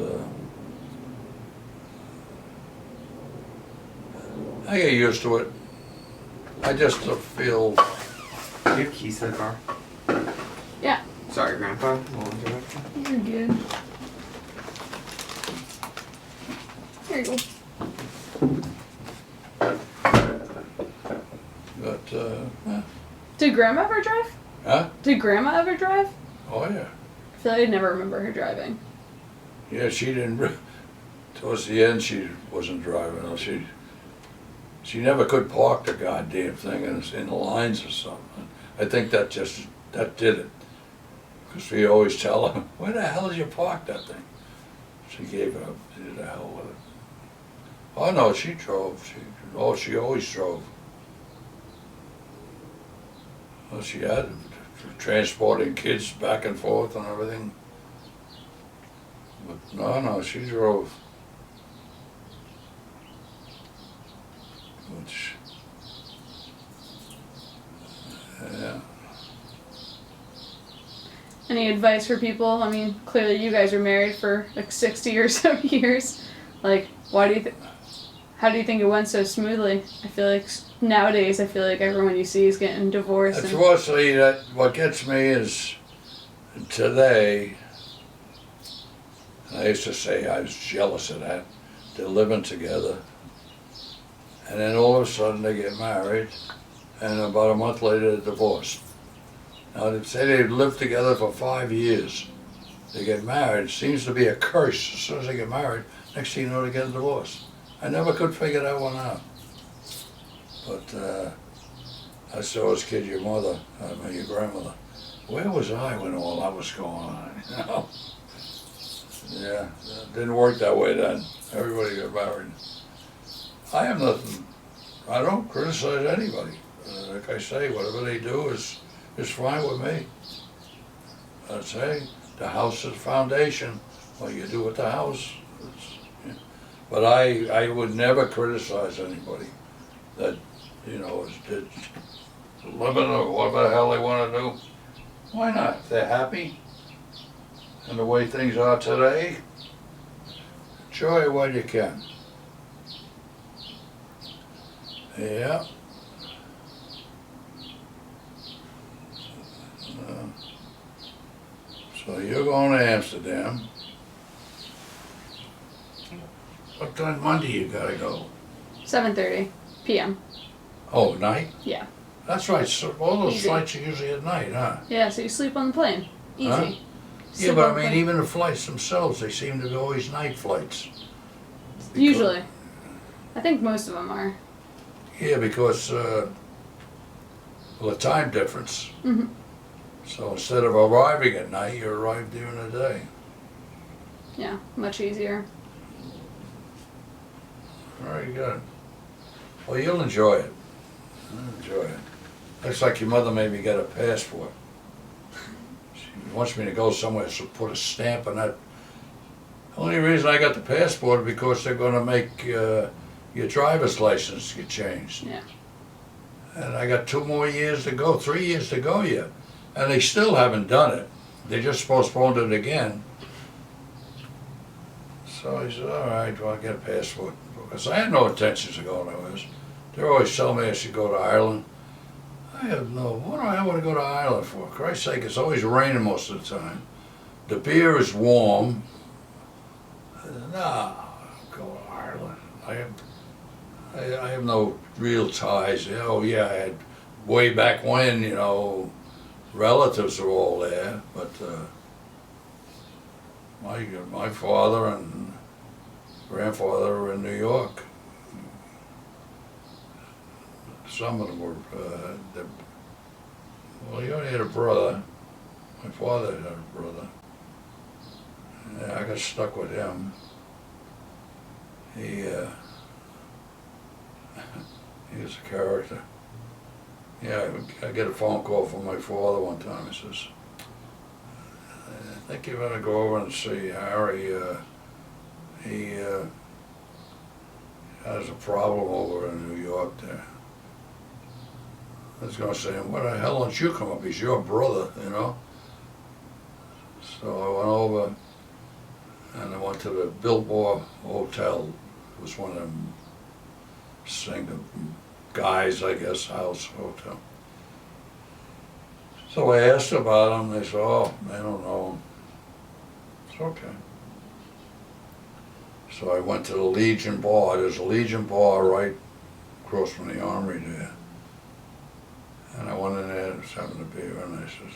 I get used to it. I just feel. Do you have keys to the car? Yeah. Sorry, Grandpa. You're good. There you go. But Did Grandma ever drive? huh? Did Grandma ever drive? Oh yeah. I feel like I never remember her driving. Yeah, she didn't. Towards the end, she wasn't driving. She never could park the goddamn thing in the lines or something. I think that did it. Because we always tell her, where the hell did you park that thing? She gave it up. She did the hell with it. Oh no, she drove. She always drove. Well, she had transporting kids back and forth and everything. But no, she drove. Which, yeah. Any advice for people? I mean, clearly you guys were married for like 60 or so years. Like, how do you think it went so smoothly? I feel like nowadays, everyone you see is getting divorced. That's mostly what gets me is today, I used to say I was jealous of that. They're living together. And then all of a sudden they get married, and about a month later they're divorced. Now they say they've lived together for 5 years. They get married. It seems to be a curse. As soon as they get married, next thing you know they get divorced. I never could figure that one out. But I saw as kid your mother, your grandmother. Where was I when all that was going on? You know? Yeah, it didn't work that way then. Everybody got married. I have nothing. I don't criticize anybody. Like I say, whatever they do is fine with me. I say the house is the foundation. What you do with the house, But I would never criticize anybody that, you know, is living or whatever the hell they want to do. Why not? If they're happy and the way things are today, enjoy it while you can. Yeah. So you're going to Amsterdam. What time Monday you gotta go? 7:30 p.m. Oh, night? Yeah. That's right, so all those Easy. flights are usually at night, huh? Yeah, so you sleep on the plane. Easy. Huh? Yeah, Sleep but on I the mean, plane. even the flights themselves, they seem to be always night flights. Usually. I think most of them are. Yeah, because, well, the time difference. Mhm. So instead of arriving at night, you arrive during the day. Yeah, much easier. Very good. Well, you'll enjoy it. You'll enjoy it. Looks like your mother made me get a passport. She wants me to go somewhere, so put a stamp on that. The only reason I got the passport is because they're gonna make your driver's license get changed. Yeah. And I got 2 more years to go, 3 years to go yet. And they still haven't done it. They just postponed it again. So I said, all right, well, I'll get a passport. Because I had no intentions of going anywhere. They're always telling me I should go to Ireland. I have no, what do I want to go to Ireland for? Christ's sake, it's always raining most of the time. The beer is warm. Nah, go to Ireland. I have no real ties. Oh yeah, I had way back when, you know, relatives are all there, but my father and grandfather were in New York. Some of them were, well, he only had a brother. My father had a brother. Yeah, I got stuck with him. He was a character. Yeah, I get a phone call from my father one time. He says, I think you better go over and see Harry. He has a problem over in New York there. I was going to say, why the hell don't you come up? He's your brother, you know. So I went over and I went to the Biltmore Hotel. It was one of them single guys, I guess, house hotel. So I asked about him. They said, oh, I don't know him. It's okay. So I went to the Legion Bar. There's a Legion Bar right across from the Armory there. And I went in there, was having a beer, and I says,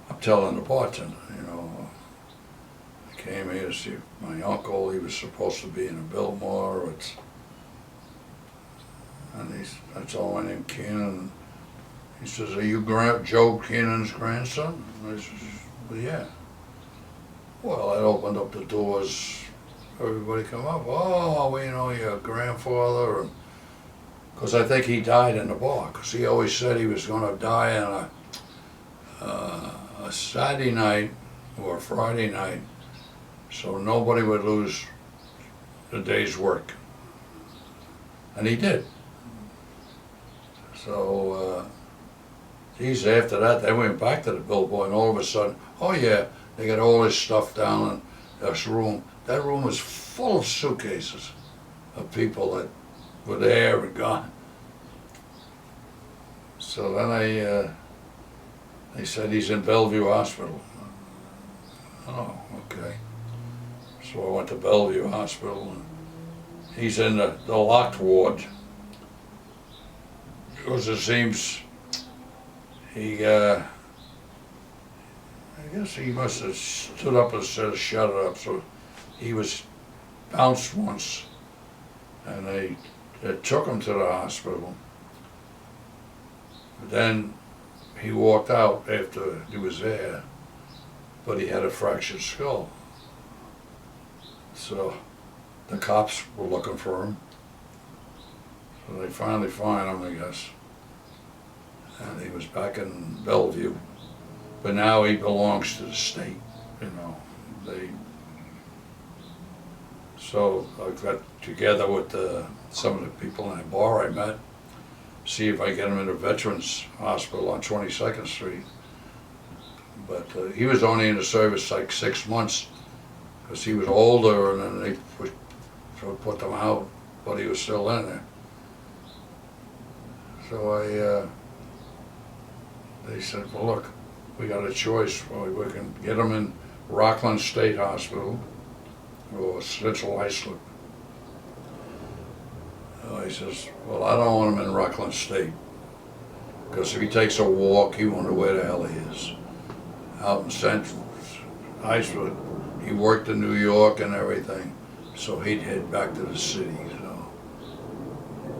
I'm telling the bartender, you know, I came here to see my uncle. He was supposed to be in a Biltmore. And I told him my name Kiernan. He says, are you Joe Kiernan's grandson? And I says, well, yeah. Well, that opened up the doors. Everybody come up, oh, we know your grandfather. Because I think he died in the bar, because he always said he was going to die on a Saturday night or a Friday night, so nobody would lose a day's work. And he did. So, geez, after that, they went back to the Biltmore, and all of a sudden, oh yeah, they got all this stuff down in this room. That room was full of suitcases of people that were there and gone. So then they said he's in Bellevue Hospital. Oh, okay. So I went to Bellevue Hospital, and he's in the locked ward. Because it seems he, I guess he must have stood up and said, shut it up. So he was bounced once, and they took him to the hospital. But then he walked out after he was there, but he had a fractured skull. So the cops were looking for him. So they finally find him, I guess. And he was back in Bellevue. But now he belongs to the state, you know. So I got together with some of the people in the bar I met, see if I get him in a veterans hospital on 22nd Street. But he was only in the service like 6 months, because he was older, and then they put them out, but he was still in there. So they said, well, look, we got a choice. Well, we can get him in Rockland State Hospital or Central Islip. So he says, well, I don't want him in Rockland State, because if he takes a walk, he won't know where the hell he is. Out in Central Islip, he worked in New York and everything, so he'd head back to the city. So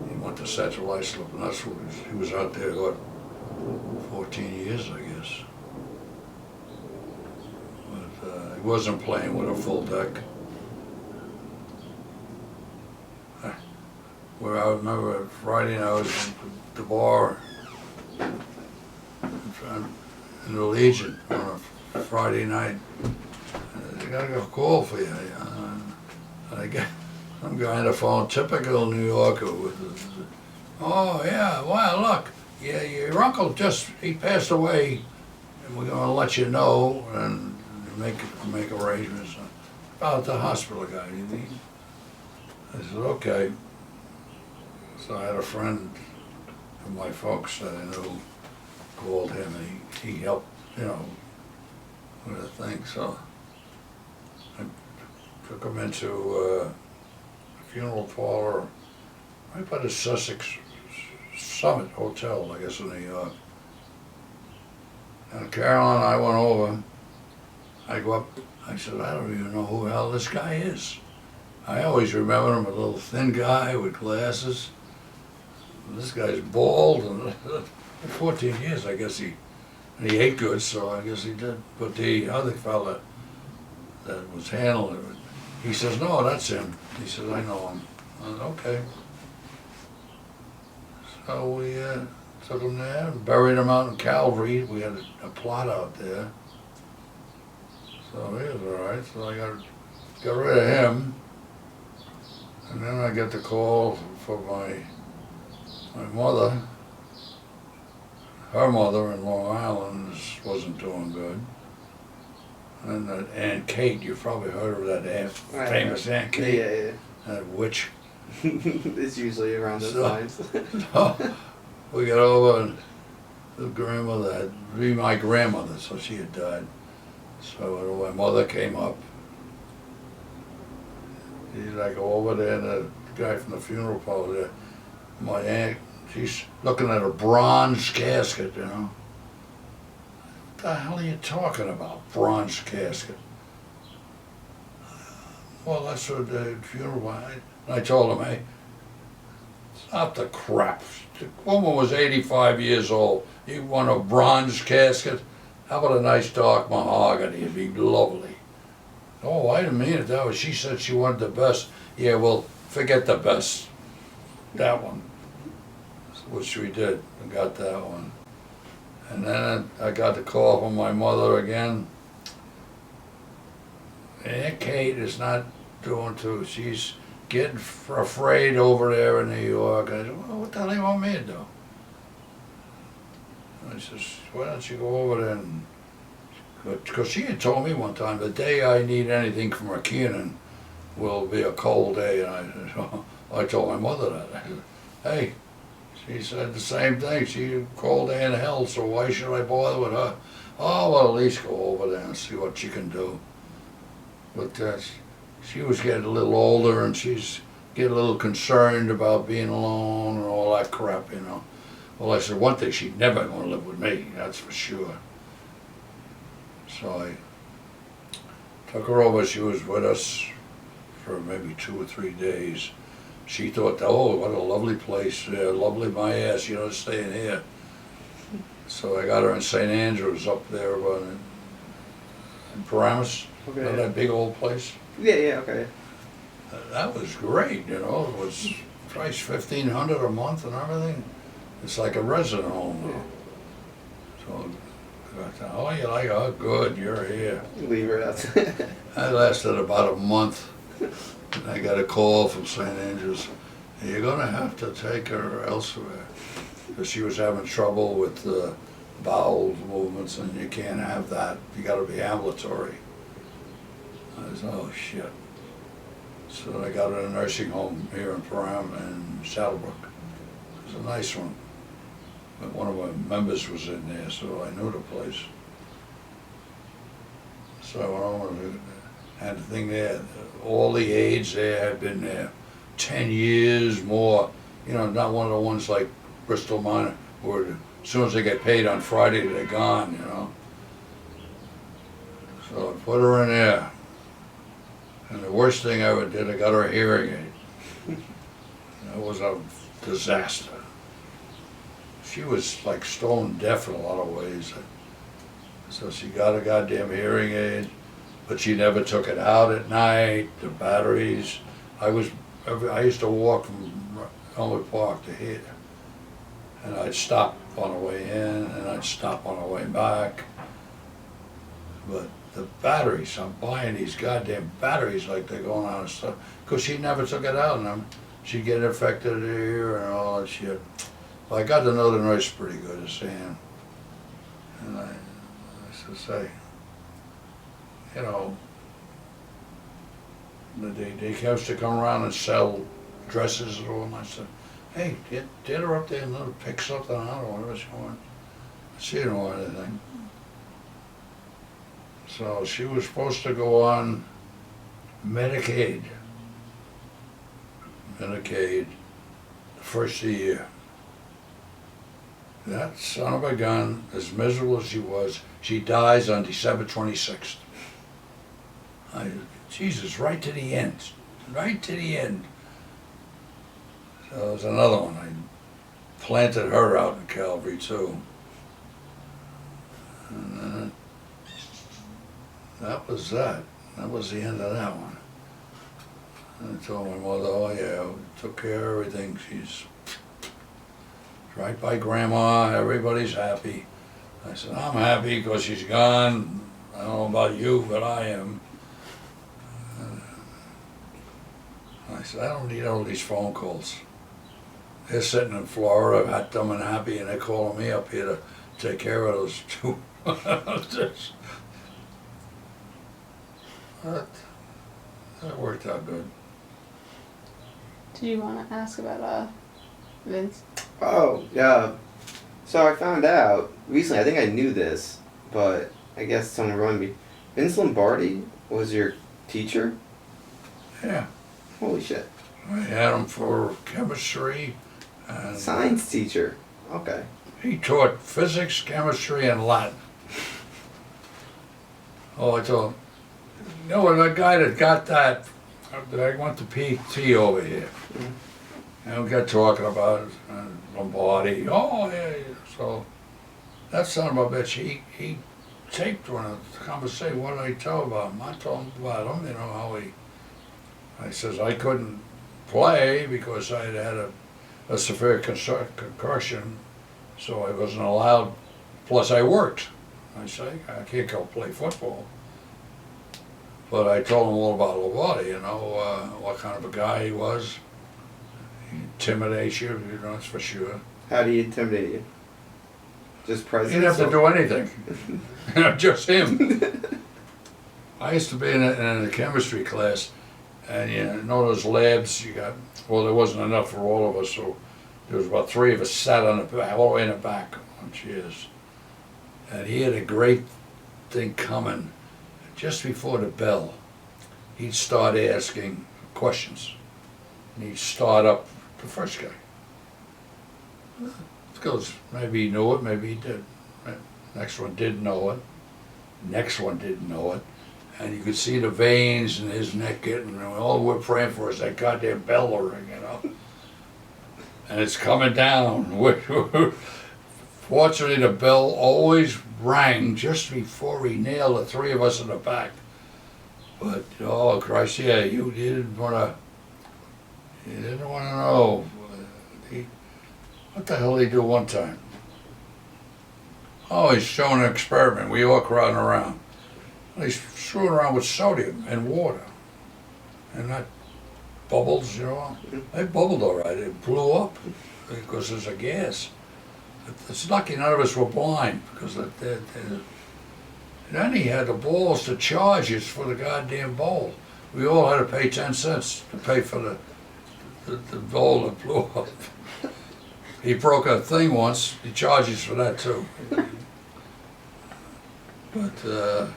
he went to Central Islip, and that's what he was out there, what, 14 years, I guess. But he wasn't playing with a full deck. Where I remember Friday night I was at the bar in the Legion on a Friday night. I got a call for you. And I get some guy on the phone, typical New Yorker with, oh yeah, well look, yeah, your uncle he passed away, and we're gonna let you know and make arrangements about the hospital guy. I said, okay. So I had a friend of my folks that I knew called him, and he helped, with the thing. So I took him into a funeral parlor right by the Sussex Summit Hotel, I guess, in New York. And Carol and I went over. I go up, I said, I don't even know who the hell this guy is. I always remember him, a little thin guy with glasses. This guy's bald, and 14 years, I guess and he ate good, so I guess he did. But the other fella that was handling it, he says, no, that's him. He says, I know him. I said, okay. So we took him there and buried him out in Calvary. We had a plot out there. So he was all right. So I got rid of him. And then I get the call for my mother. Her mother in Long Island wasn't doing good. And that Aunt Kate, you've probably heard of that famous Aunt Kate. Yeah. That witch. It's usually around those times. So we got over, and the grandmother had to be my grandmother, so she had died. So when my mother came up, I go over there, and the guy from the funeral parlor there, my aunt, she's looking at a bronze casket, What the hell are you talking about, bronze casket? Well, that's what the funeral was. I told him, hey, stop the crap. The woman was 85 years old. You want a bronze casket? How about a nice dark mahogany? It'd be lovely. Oh, I didn't mean it that way. She said she wanted the best. Yeah, well, forget the best. That one. Which we did. We got that one. And then I got the call from my mother again. Aunt Kate is not doing too. She's getting afraid over there in New York. I said, well, what the hell do you want me to do? I says, why don't you go over there and... Because she had told me one time, the day I need anything from a Kiernan will be a cold day. And I told my mother that. I said, hey, she said the same thing. She's a cold day in hell, so why should I bother with her? Oh, well, at least go over there and see what she can do. But she was getting a little older, and she's getting a little concerned about being alone and all that crap, Well, I said, one thing, she's never going to live with me, that's for sure. So I took her over. She was with us for maybe 2 or 3 days. She thought, oh, what a lovely place, lovely my ass, staying here. So I got her in St. Andrews up there in Paramus. Okay. Know that big old place? Yeah, okay. That was great, It was price $1,500 a month and everything. It's like a resident home now. So I thought, oh, you like, oh, good, you're here. Leave her out. I lasted about a month. And I got a call from St. Andrews. You're gonna have to take her elsewhere. Because she was having trouble with bowel movements, and you can't have that. You gotta be ambulatory. I said, oh shit. So I got her in a nursing home here in Param and Saddlebrook. It was a nice one. But one of my members was in there, so I knew the place. So I went over and had the thing there. All the aides there had been there 10 years more. You know, not one of the ones like Bristol Minor, where as soon as they get paid on Friday, they're gone, you know. So I put her in there. And the worst thing I ever did, I got her a hearing aid. That was a disaster. She was like stone deaf in a lot of ways. So she got a goddamn hearing aid, but she never took it out at night, the batteries. I used to walk from Elmwood Park to here. And I'd stop on the way in, and I'd stop on the way back. But the batteries, I'm buying these goddamn batteries like they're going out of stuff. Because she never took it out, and she'd get infected here and all that shit. Well, I got to know the nurse pretty good, Sam. And I used to say, you know, they used to come around and sell dresses and all, and I said, hey, get her up there and let her pick something out or whatever she wants. She didn't want anything. So she was supposed to go on Medicaid. The first year. That son of a gun, as miserable as she dies on December 26th. Jesus, right to the end. Right to the end. So there's another one. I planted her out in Calvary too. And then that was that. That was the end of that one. And I told my mother, oh yeah, we took care of everything. She's right by Grandma, everybody's happy. I said, I'm happy because she's gone. I don't know about you, but I am. I said, I don't need all these phone calls. They're sitting in Florida, hot, dumb, and happy, and they're calling me up here to take care of those two. But that worked out good. Do you want to ask about Vince? Oh, yeah. So I found out recently, I think I knew this, but I guess someone reminded me. Vince Lombardi was your teacher? Yeah. Holy shit. I had him for chemistry. And Science teacher. Okay. he taught physics, chemistry, and Latin. Oh, I told him, you know, the guy that got that, I went to PT over here. And we got talking about it, Lombardi. Oh, yeah. So that son of a bitch, he taped one of the conversation. What did I tell about him? I told him about him, you know, how I says I couldn't play because I had a severe concussion, so I wasn't allowed. Plus I worked. I say, I can't go play football. But I told him all about Lombardi, you know, what kind of a guy he was. He intimidates you, you know, that's for sure. How do you intimidate you? Just presence? He didn't have to do anything. You know, just him. I used to be in a chemistry class, and you know those labs you got, well, there wasn't enough for all of us, so there was about 3 of us sat on the back, all the way in the back on chairs. And he had a great thing coming. Just before the bell, he'd start asking questions. And he'd start up the first guy. Because maybe he knew it, maybe he did. Next one didn't know it. Next one didn't know it. And you could see the veins in his neck getting, and all we're praying for is that goddamn bell to ring, you know. And it's coming down. Fortunately, the bell always rang just before he nailed the 3 of us in the back. But, oh Christ, yeah, you didn't want to know. What the hell did he do one time? Oh, he's showing an experiment. We all crowding around. He's screwing around with sodium and water. And that bubbles, you know. They bubbled all right. It blew up because there's a gas. It's lucky none of us were blind because then he had the balls to charge us for the goddamn bowl. We all had to pay 10 cents to pay for the bowl that blew up. He broke a thing once. He charges for that too. But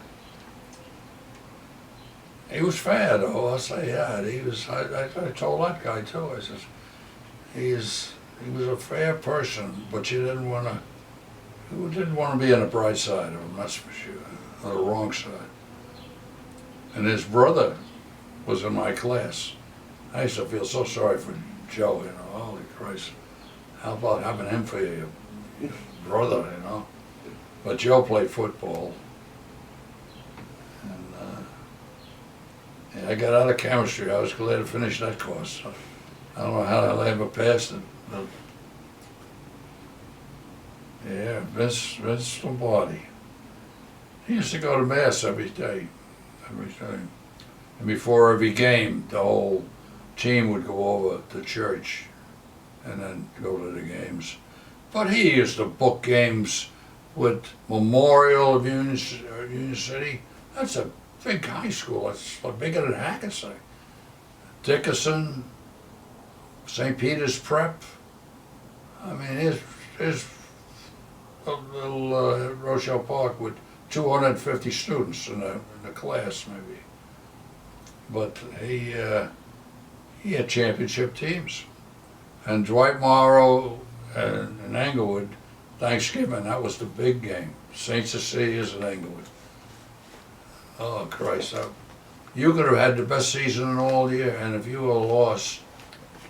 he was fair though. I'll say that. He was. I told that guy too. I says, he was a fair person, but you didn't want to. You didn't want to be on the bright side of him. That's for sure. On the wrong side. And his brother was in my class. I used to feel so sorry for Joe. You know, holy Christ. How about having him for your brother, you know? But Joe played football. And yeah, I got out of chemistry. I was glad to finish that course. I don't know how I ever passed it. But yeah, Vince Lombardi. He used to go to Mass every day. And before every game, the whole team would go over to church and then go to the games. But he used to book games with Memorial of Union City. That's a big high school. It's bigger than Hackensack. Dickinson, St. Peter's Prep. I mean, here's little Rochelle Park with 250 students in the class, maybe. But he had championship teams. And Dwight Morrow and Englewood, Thanksgiving, that was the big game. St. Cecilia's and Englewood. Oh, Christ. You could have had the best season in all year, and if you were lost,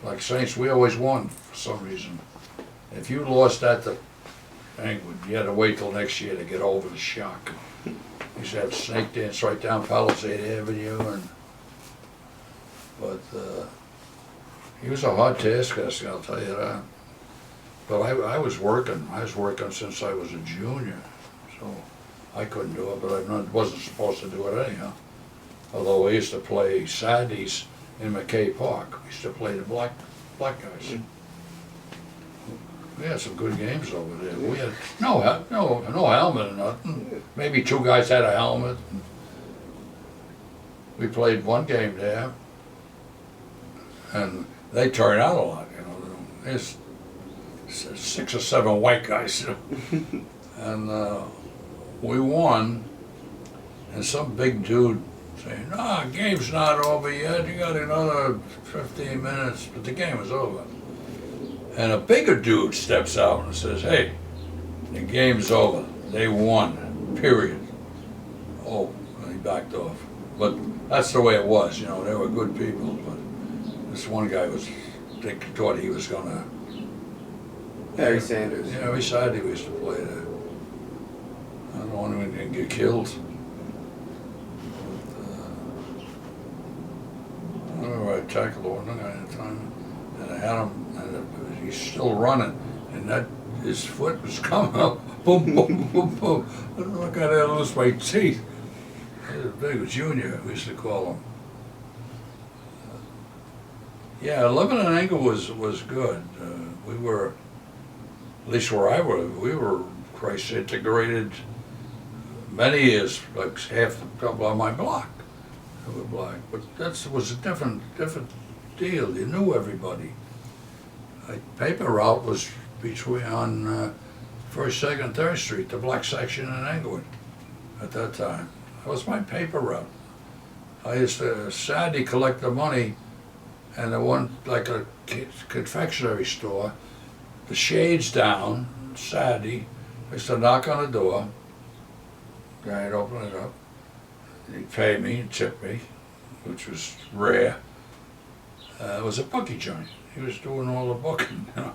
like Saints, we always won for some reason. If you lost that to Englewood, you had to wait till next year to get over the shock. You used to have snake dance right down Palisade Avenue, but he was a hard taskmaster, I'll tell you that. But I was working. I was working since I was a junior, so I couldn't do it. But I wasn't supposed to do it anyhow. Although I used to play Saturdays in McKay Park. We used to play the black guys. We had some good games over there. We had no helmet or nothing. Maybe two guys had a helmet. We played one game there, and they turned out a lot. You know, there's 6 or 7 white guys, you know. And we won, and some big dude saying, "Ah, game's not over yet. You got another 15 minutes," but the game was over. And a bigger dude steps out and says, "Hey, the game's over. They won, period." Oh, and he backed off. But that's the way it was, you know. They were good people, but this one guy thought he was going to. Harry Sanders. Yeah, every Saturday we used to play there. I don't want him to get killed. But, I remember I tackled one guy at the time, and I had him, and he's still running, and his foot was coming up, boom, boom, boom, boom. I don't know, I got to lose my teeth. He was a big junior, we used to call him. Yeah, living in Englewood was good. We were, at least where I was, we were, Christ, integrated many years, like half the people on my block who were black. But that was a different deal. You knew everybody. Paper route was on 1st, 2nd, 3rd Street, the black section in Englewood at that time. That was my paper route. I used to Saturday collect the money, and the one, like a confectionery store, the shades down, Saturday, I used to knock on the door, guy'd open it up, he'd pay me and tip me, which was rare. It was a bookie joint. He was doing all the booking, you know.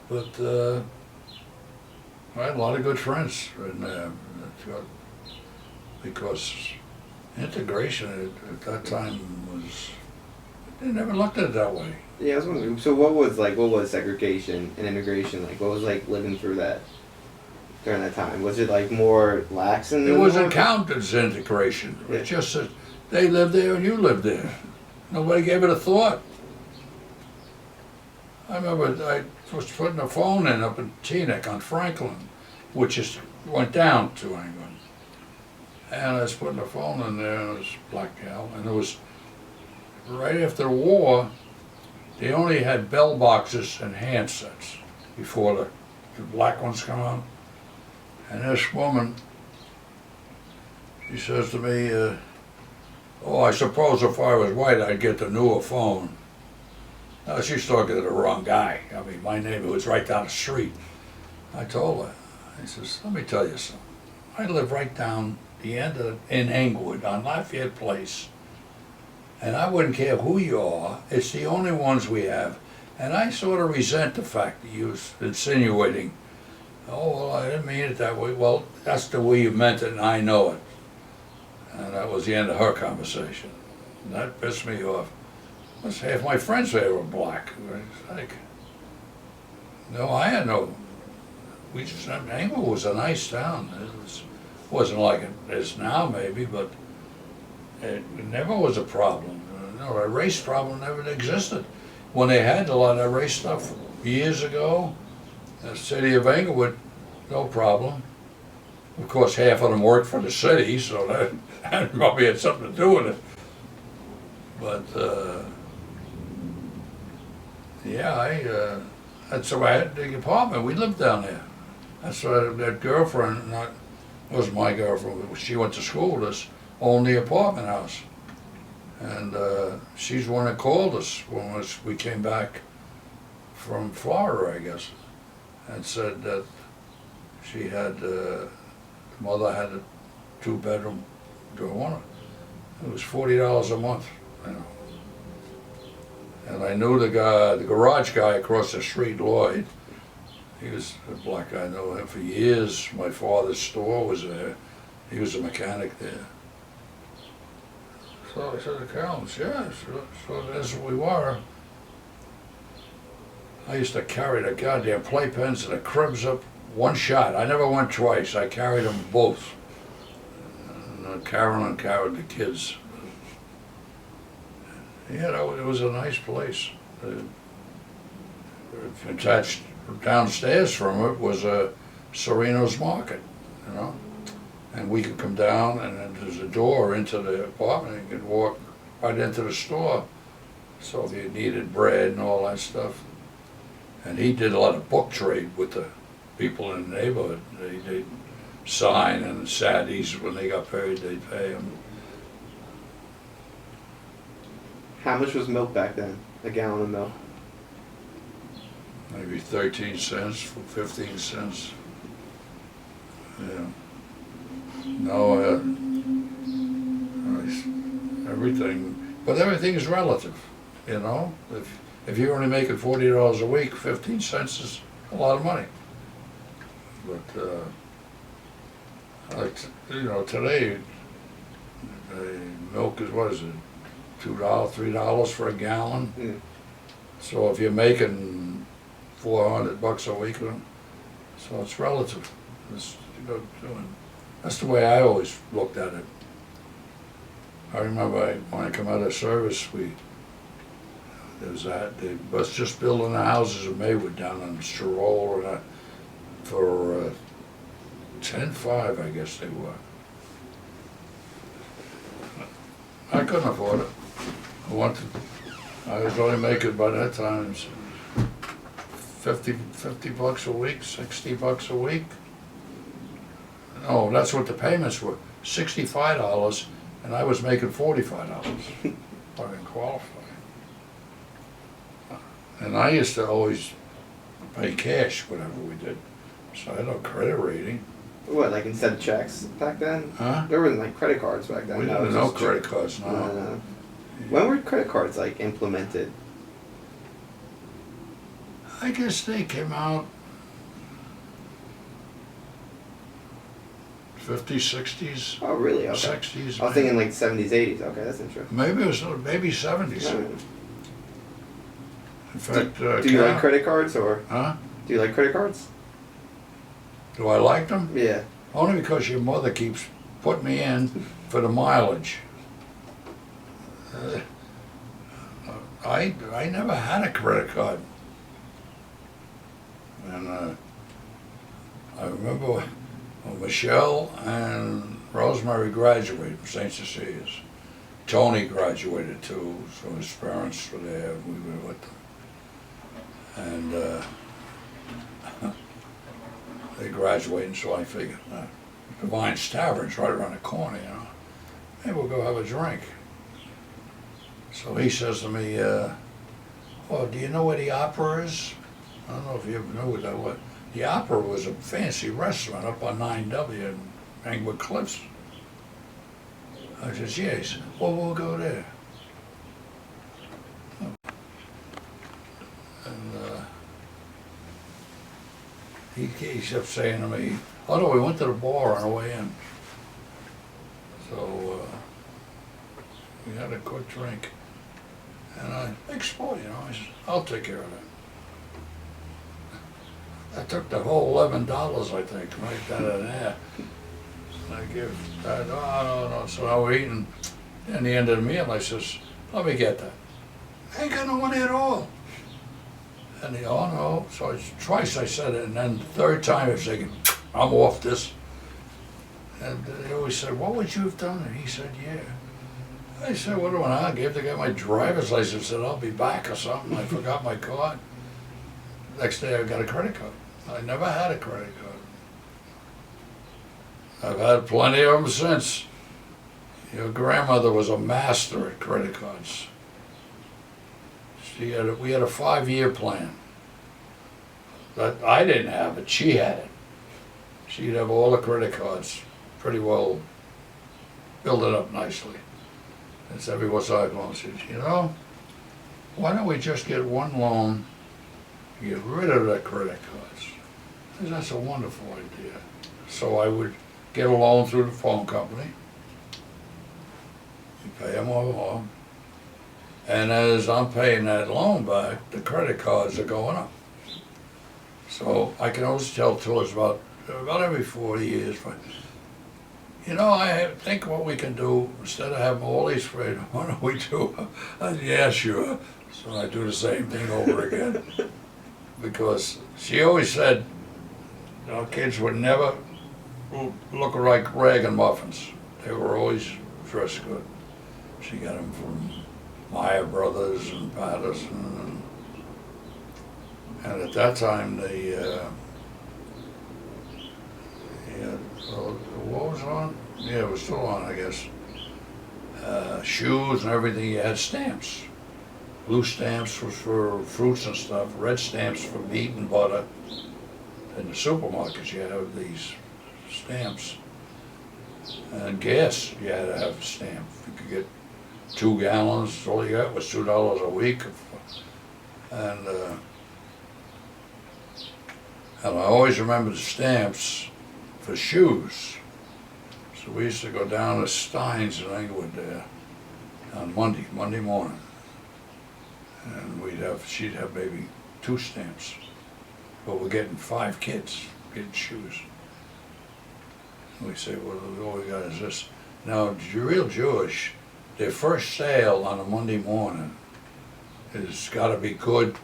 But I had a lot of good friends in there because integration at that time was, they never looked at it that way. Yeah, I was wondering. So what was segregation and integration like? What was like living through that during that time? Was it like more lax in the It wasn't counted as integration. Yeah. It's just that they lived there and you lived there. Nobody gave it a thought. I remember I was putting a phone in up in Teaneck on Franklin, which is went down to England. And I was putting a phone in there, and it was a black gal, and it was right after the war. They only had bell boxes and handsets before the black ones come out. And this woman, she says to me, oh, I suppose if I was white, I'd get the newer phone. Now, she's talking to the wrong guy. I mean, my neighbor was right down the street. I told her, I says, let me tell you something. I live right down the end of, in Englewood on Lafayette Place. And I wouldn't care who you are. It's the only ones we have. And I sort of resent the fact that you was insinuating, oh, well, I didn't mean it that way. Well, that's the way you meant it, and I know it. And that was the end of her conversation. And that pissed me off. Plus, half my friends there were black. It's like, no, I had no. We just, Englewood was a nice town. Wasn't like it is now, maybe, but it never was a problem. No, a race problem never existed. When they had a lot of race stuff years ago, the city of Englewood, no problem. Of course, half of them worked for the city, so that probably had something to do with it. But yeah, that's why I had the apartment. We lived down there. That's why that girlfriend, wasn't my girlfriend, but she went to school with us, owned the apartment house. And she's the one that called us when we came back from Florida, I guess, and said that she had, mother had a 2-bedroom dorm. It was $40 a month, you know. And I knew the guy, the garage guy across the street, Lloyd. He was a black guy. I knew him for years. My father's store was there. He was a mechanic there. So I said to Collins, yeah, so that's what we were. I used to carry the goddamn playpens and the cribs up one shot. I never went twice. I carried them both. And Carolyn carried the kids. Yeah, it was a nice place. Attached downstairs from it was a Sereno's Market, you know. And we could come down, and then there's a door into the apartment, and you could walk right into the store. So if you needed bread and all that stuff. And he did a lot of book trade with the people in the neighborhood. They'd sign, and Saddies, when they got paid, they'd pay them. How much was milk back then? A gallon of milk? Maybe 13 cents, 15 cents. Yeah. No, everything, but everything is relative, you know. If you're only making $40 a week, 15 cents is a lot of money. But like, you know, today, the milk is, what is it, $2, $3 for a gallon. Mm. So if you're making $400 a week, so it's relative. It's, you know, that's the way I always looked at it. I remember when I come out of service, there was that, they was just building the houses in Maywood down on Stroll for $10.5, I guess they were. I couldn't afford it. I was only making by that time $50 a week, $60 a week. No, that's what the payments were, $65, and I was making $45. I didn't qualify. And I used to always pay cash whatever we did, so I had no credit rating. What, like instead of checks back then? Huh? There weren't like credit cards back then. We didn't know credit cards, no. No. When were credit cards like implemented? I guess they came out 50s, 60s, Oh, really? Okay. 60s. I was thinking like 70s, 80s. Okay, that's interesting. Maybe it was maybe 70s. In fact, Do you like credit cards or? Huh? Do you like credit cards? Do I like them? Yeah. Only because your mother keeps putting me in for the mileage. I never had a credit card. And I remember when Michelle and Rosemary graduated from St. Cecilia's. Tony graduated too, so his parents were there, we were with them. And they graduated, so I figured, Divine's Tavern's right around the corner, you know. Maybe we'll go have a drink. So he says to me, oh, do you know where the Opera is? I don't know if you ever knew what that was. The Opera was a fancy restaurant up on 9W in Englewood Cliffs. I says, yeah. He said, well, we'll go there. And he kept saying to me, oh no, we went to the bar on the way in. So we had a quick drink. And I explained, you know, I said, I'll take care of that. I took the whole $11, I think, right down in there. And I give that, no. So I was eating, in the end of the meal, I says, let me get that. I ain't got no money at all. And he, oh no. So twice I said it, and then the third time I was thinking, I'm off this. And they always said, what would you have done? And he said, yeah. I said, what do I gave the guy my driver's license, said I'll be back or something. I forgot my card. Next day I got a credit card. I never had a credit card. I've had plenty of them since. Your grandmother was a master at credit cards. We had a 5-year plan. That I didn't have it, she had it. She'd have all the credit cards pretty well, build it up nicely. And said, what's I going? She said, you know, why don't we just get one loan, get rid of the credit cards? I said, that's a wonderful idea. So I would get a loan through the phone company, you pay them all, and as I'm paying that loan back, the credit cards are going up. So I can always tell tours about every 40 years, but you know, I think what we can do, instead of having all these afraid, what do we do? I said, yeah, sure. So I do the same thing over again. Because she always said, our kids would never look like ragamuffins. They were always dressed good. She got them from Meyer Brothers and Patterson. And at that time, what was on? Yeah, it was still on, I guess. Shoes and everything, you had stamps. Blue stamps was for fruits and stuff, red stamps for meat and butter. In the supermarkets, you have these stamps. And gas, you had to have a stamp. You could get 2 gallons, all you got was $2 a week. And I always remember the stamps for shoes. So we used to go down to Stein's in Englewood there on Monday morning. And she'd have maybe 2 stamps. But we're getting 5 kids getting shoes. And we say, well, all we got is this. Now, real Jewish, their first sale on a Monday morning has got to be good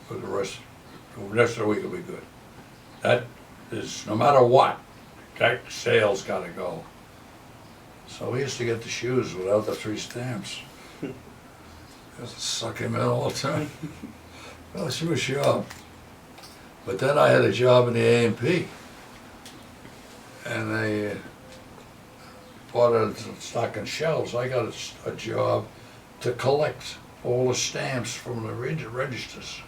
for the rest of the week will be good. That is, no matter what, that sale's got to go. So we used to get the shoes without the 3 stamps. Just suck him in all the time. Well, she was sharp. But then I had a job in the A&P. And they bought a stocking shelves. I got a job to collect all the stamps from the registers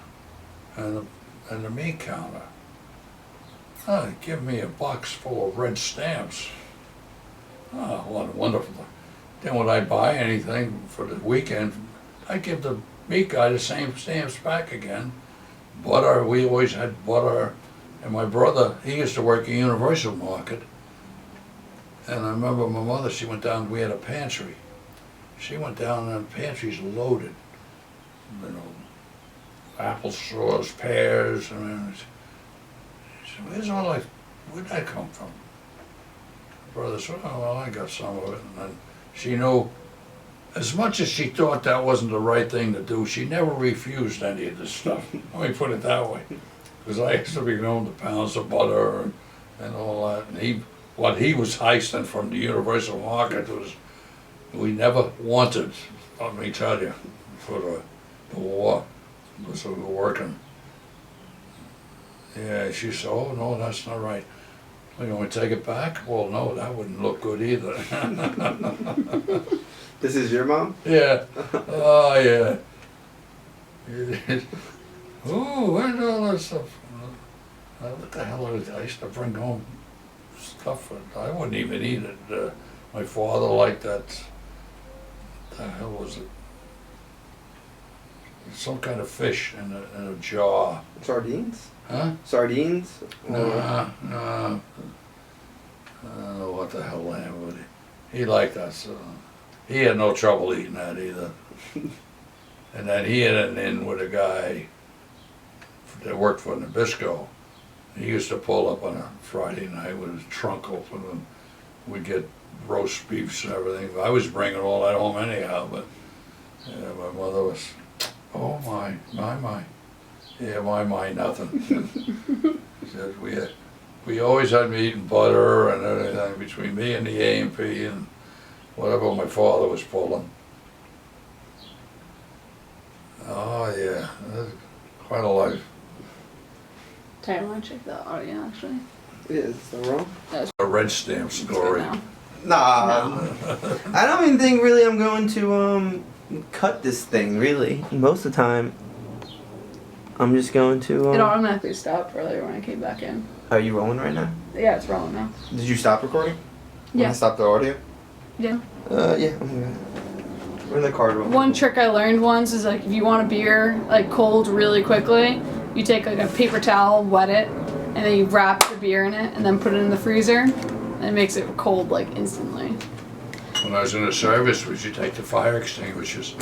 and the meat counter. Oh, give me a box full of red stamps. Oh, what wonderful. Then when I buy anything for the weekend, I give the meat guy the same stamps back again. Butter, we always had butter. And my brother, he used to work at Universal Market. And I remember my mother, she went down, we had a pantry. She went down and the pantry's loaded. You know, applesauce, pears, and she said, where'd that come from? My brother said, oh, well, I got some of it. And then she knew as much as she thought that wasn't the right thing to do, she never refused any of this stuff. Let me put it that way. Because I used to be known the pounds of butter and all that. And what he was heisting from the universal market was, we never wanted, let me tell you, for the war. So we were working. Yeah, she said, oh no, that's not right. You want me to take it back? Well, no, that wouldn't look good either. This is your mom? Yeah. Oh, yeah. Oh, where's all that stuff? What the hell is it? I used to bring home stuff, but I wouldn't even eat it. My father liked that. What the hell was it? Some kind of fish in a jar. Sardines? Huh? Sardines? No. What the hell was it? He liked that, so he had no trouble eating that either. And then he had an in with a guy that worked for Nabisco. He used to pull up on a Friday night with his trunk open, and we'd get roast beefs and everything. I was bringing all that home anyhow, but yeah, my mother was, oh my. Yeah, my, nothing. She said we always had me eating butter and everything between me and the A&P and whatever my father was pulling. Oh yeah, that's quite a life. I want to check that audio actually. Yeah, is that wrong? A red stamp story. Nah. I don't even think really I'm going to cut this thing really. Most of the time I'm just going to It automatically stopped earlier when I came back in. Are you rolling right now? Yeah, it's rolling now. Did you stop recording? When Yeah. I stopped the audio? Yeah. Yeah. We're in the card room. One trick I learned once is like if you want a beer like cold really quickly, you take like a paper towel, wet it, and then you wrap the beer in it and then put it in the freezer, and it makes it cold like instantly. When I was in the service, we should take the fire extinguishers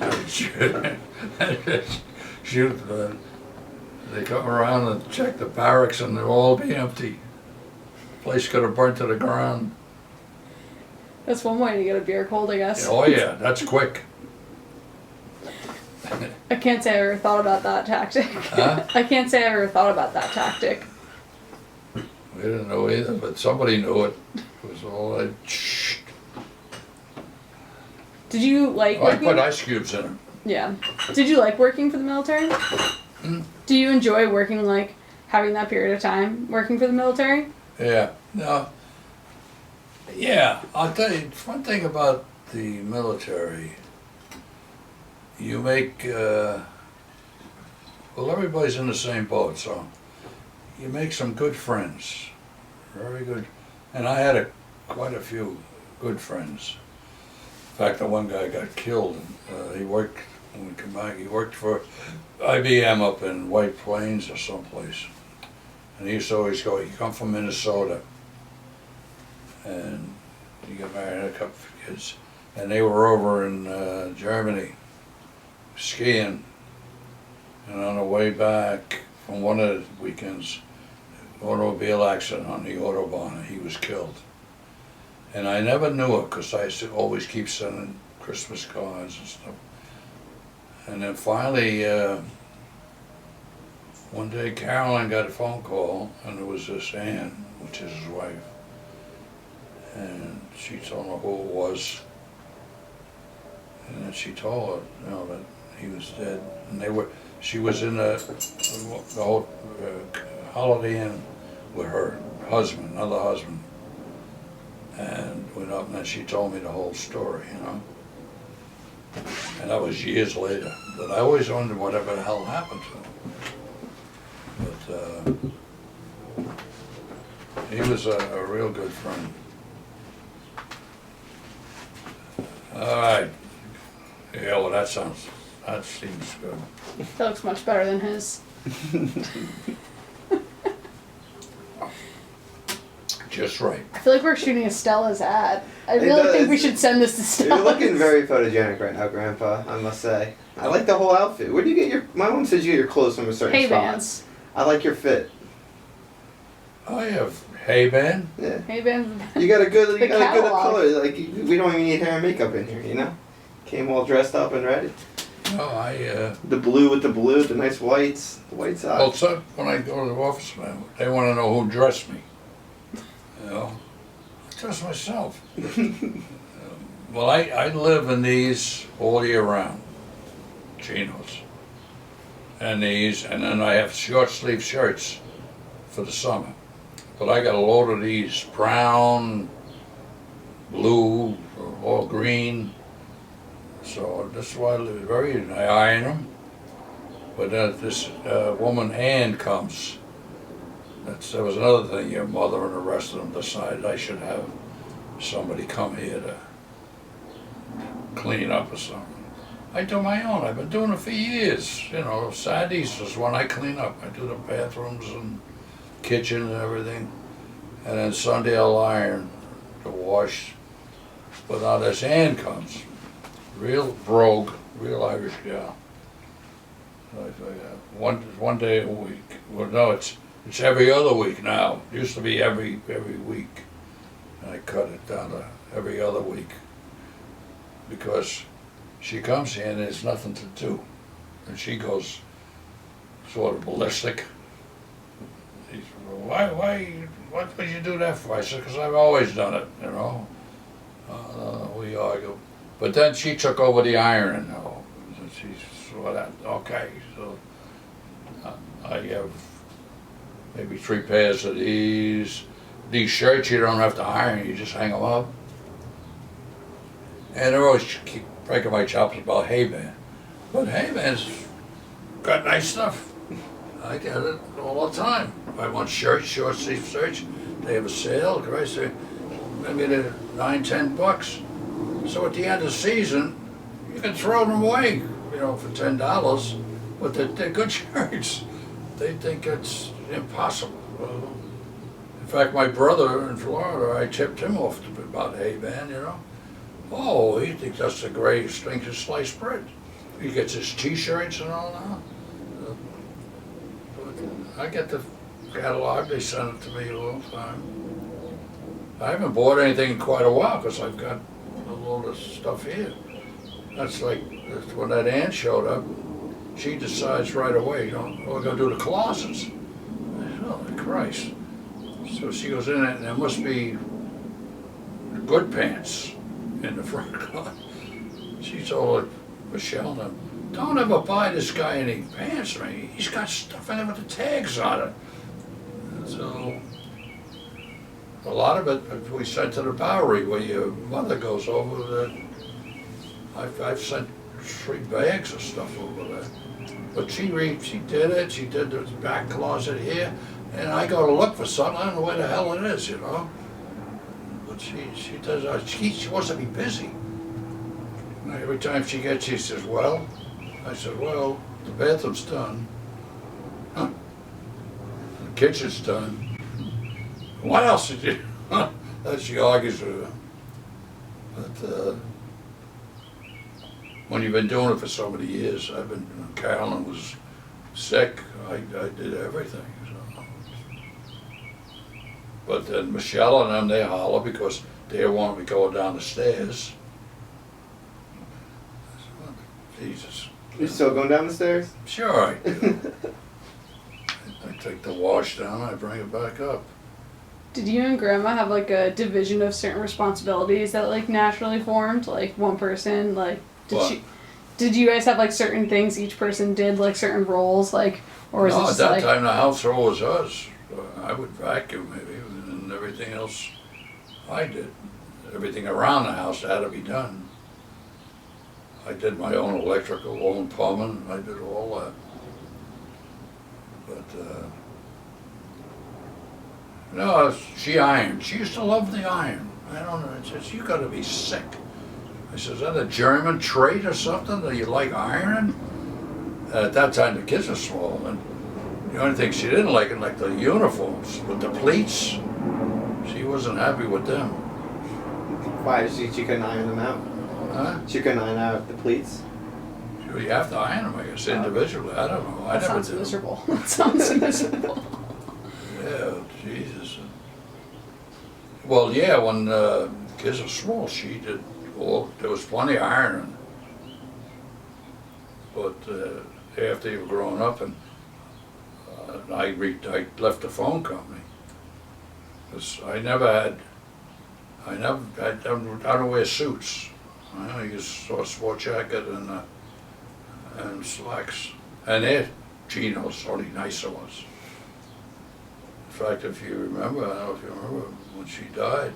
and shoot. They come around and check the barracks, and they'll all be empty. Place could have burnt to the ground. That's one way to get a beer cold, I guess. Oh yeah, that's quick. I can't say I ever thought about that tactic. Huh? I can't say I ever thought about that tactic. We didn't know either, but somebody knew it. It was all like, shh. Did you like I working? put ice cubes in them. Yeah. Did you like working for the military? Do you enjoy working, like, having that period of time working for the military? Yeah, no. Yeah, I'll tell you, one thing about the military, you make, well, everybody's in the same boat, so you make some good friends, very good. And I had quite a few good friends. In fact, the one guy got killed. He worked, when we came back, he worked for IBM up in White Plains or someplace. And he used to always go, he come from Minnesota. And he got married, had a couple of kids. And they were over in Germany, skiing. And on the way back from one of the weekends, automobile accident on the Autobahn, and he was killed. And I never knew it because I used to always keep sending Christmas cards and stuff. And then finally, one day Carolyn got a phone call, and it was this Ann, which is his wife. And she told her who it was. And then she told her, you know, that he was dead. And she was in the whole Holiday Inn with her husband, another husband. And went up, and then she told me the whole story, you know. And that was years later. But I always wondered whatever the hell happened to him. But he was a real good friend. All right. Yeah, well, that seems good. That looks much better than his. Just right. I feel like we're shooting a Stella's ad. I It really does. think we should send this to Stella. You're looking very photogenic right now, Grandpa, I must say. I like the whole outfit. Where do you get your... My mom says you get your clothes from a certain Hey spot. Vans. I like your fit. I have hay band. Yeah. Hey Vans. You got a good The color. catalog. Like, we don't even need hair and makeup in here, you know? Came all dressed up and ready. No, The blue with the blue, the nice whites, the white socks. well, so when I go to the office, man, they want to know who dressed me. You know, I dress myself. Well, I live in these all year round, chinos, and these, and then I have short sleeve shirts for the summer. But I got a load of these brown, blue, or green. So this is why I live I iron them. But then this woman Ann comes. That was another thing. Your mother and the rest of them decided I should have somebody come here to clean up or something. I do my own. I've been doing it for years. You know, Saturdays is when I clean up. I do the bathrooms and kitchen and everything. And then Sunday I'll iron to wash. But now this Ann comes. Real brogue, real Irish gal. One day a week. Well, no, it's every other week now. It used to be every week. And I cut it down to every other week. Because she comes here and there's nothing to do. And she goes sort of ballistic. She said, well, what would you do that for? I said, because I've always done it, you know. We argue. But then she took over the ironing. Oh, she saw that. Okay, so I have maybe 3 pairs of these. These shirts you don't have to iron, you just hang them up. And they're always keep breaking my chops about Hay-Man. But Hay-Man's got nice stuff. I get it all the time. I want shirts, short sleeve shirts. They have a sale, Christ, maybe they're $9-10. So at the end of the season, you can throw them away, you know, for $10. But they're good shirts. They think it's impossible. In fact, my brother in Florida, I tipped him off about Hay-Man, you know. Oh, he thinks that's the greatest thing to sliced bread. He gets his T-shirts and all now. I get the catalog, they send it to me all the time. I haven't bought anything in quite a while because I've got a load of stuff here. That's like when that aunt showed up, she decides right away, you know, we're going to do the closets. I said, oh, Christ. So she goes in and there must be good pants in the front closet. She told Michelle, don't ever buy this guy any pants, man. He's got stuff in there with the tags on it. And so a lot of it we sent to the Bowery where your mother goes over there. I've sent 3 bags of stuff over there. But she did it, she did the back closet here, and I go to look for something, I don't know where the hell it is, you know. But she does, she wants to be busy. And every time she gets, she says, well, I said, well, the bathroom's done. Huh. The kitchen's done. What else did you? That she argues with her. But when you've been doing it for so many years, Carolyn was sick, I did everything. So. But then Michelle and them, they holler because they want me going down the stairs. I said, well, Jesus. You still going down the stairs? Sure I do. I take the wash down, I bring it back up. Did you and Grandma have like a division of certain responsibilities that like naturally formed? Like one person, like did you guys have like certain things each person did, like certain roles, like, or was it just at that like time the household was us. I would vacuum maybe, and everything else I did. Everything around the house had to be done. I did my own electrical, own plumbing, I did all that. But no, she ironed. She used to love the iron. I don't know. It says, you gotta be sick. I said, is that a German trait or something that you like ironing? At that time, the kids were small, and the only thing she didn't like the uniforms with the pleats. She wasn't happy with them. Why? She couldn't iron them out? Huh? She couldn't iron out the pleats? You have to iron them, I guess, individually. I don't know. I that never sounds did. miserable. That sounds miserable. Yeah, Jesus. Well, yeah, when kids were small, she did. Well, there was plenty of ironing. but after you were growing up, and I left the phone company. 'Cause I don't wear suits. I just saw a sport jacket and slacks. And their chinos, only nicer ones. In fact, if you remember, I don't know if you remember, when she died,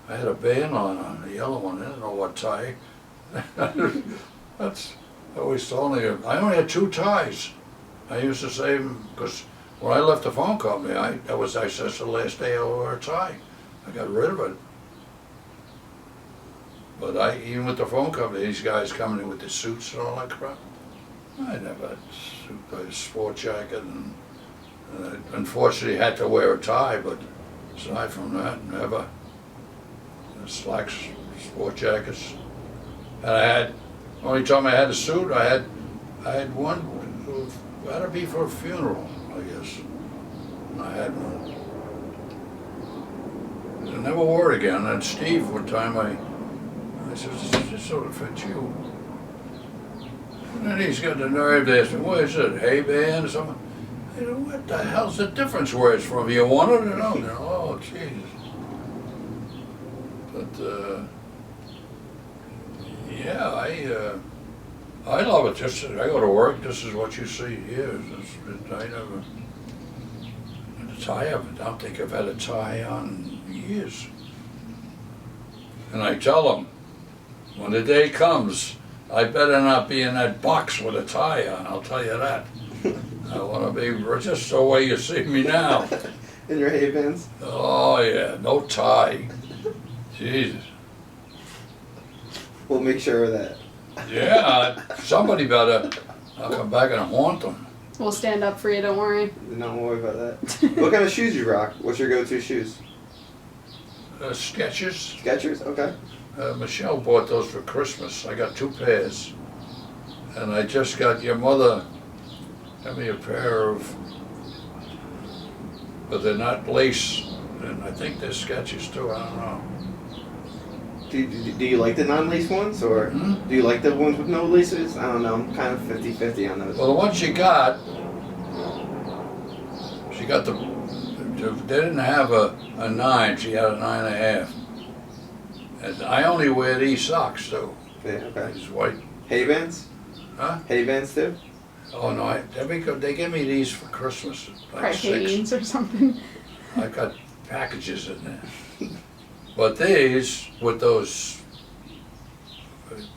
I had a band on a yellow one, I didn't know what tie. I always told me, I only had 2 ties. I used to say, because when I left the phone company, I said the last day I wore a tie. I got rid of it. But even with the phone company, these guys coming in with the suits and all that crap, I never had a sport jacket, and unfortunately had to wear a tie, but aside from that, never. Slacks, sport jackets. And only time I had a suit, I had one, it had to be for a funeral, I guess. And I had one. I never wore it again. And Steve, one time I said, this sort of fits you. And then he's got the nerve to ask me, what is it, hay band or something? I said, what the hell's the difference where it's from? You want it or no? Oh, Jesus. But, yeah, I love it. Just I go to work. This is what you see here. I never had a tie up. I don't think I've had a tie on years. And I tell them, when the day comes, I better not be in that box with a tie on. I'll tell you that. I want to be just the way you see me now. In your hay bands? Oh yeah, no tie. Jesus. We'll make sure of that. Yeah, somebody better. I'll come back and haunt them. We'll stand up for you, don't worry. Don't worry about that. What kind of shoes you rock? What's your go-to shoes? Skechers. Skechers? Okay. Michelle bought those for Christmas. I got 2 pairs. And I just got your mother, got me a pair of, but they're not lace. And I think they're Skechers too, I don't know. Do you like the non-lace ones, or do you like the ones with no laces? I don't know. I'm kind of 50-50 on those. Well, the ones she got the, they didn't have a 9, she had a 9.5. And I only wear these socks too. Yeah, okay. These white. Hay bands? Huh? Hay bands too? Oh no, they give me these for Christmas. Like 6. Hanes or something. I got packages in there. But these, with those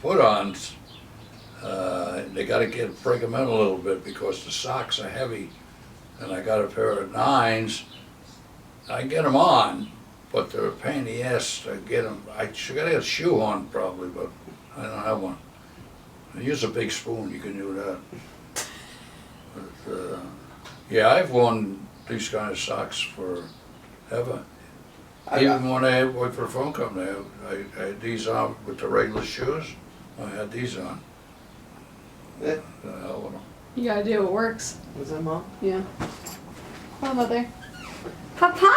put-ons, they got to break them in a little bit because the socks are heavy. And I got a pair of 9s. I can get them on, but they're a pain in the ass to get them. I should get a shoe on probably, but I don't have one. I use a big spoon, you can do that. But, yeah, I've worn these kind of socks forever. Even when I worked for a phone company, I had these on with the regular shoes. I had these on. Yeah. The hell with them. You gotta do what works. What's that, Mom? Yeah. Hello, Mother. Papa,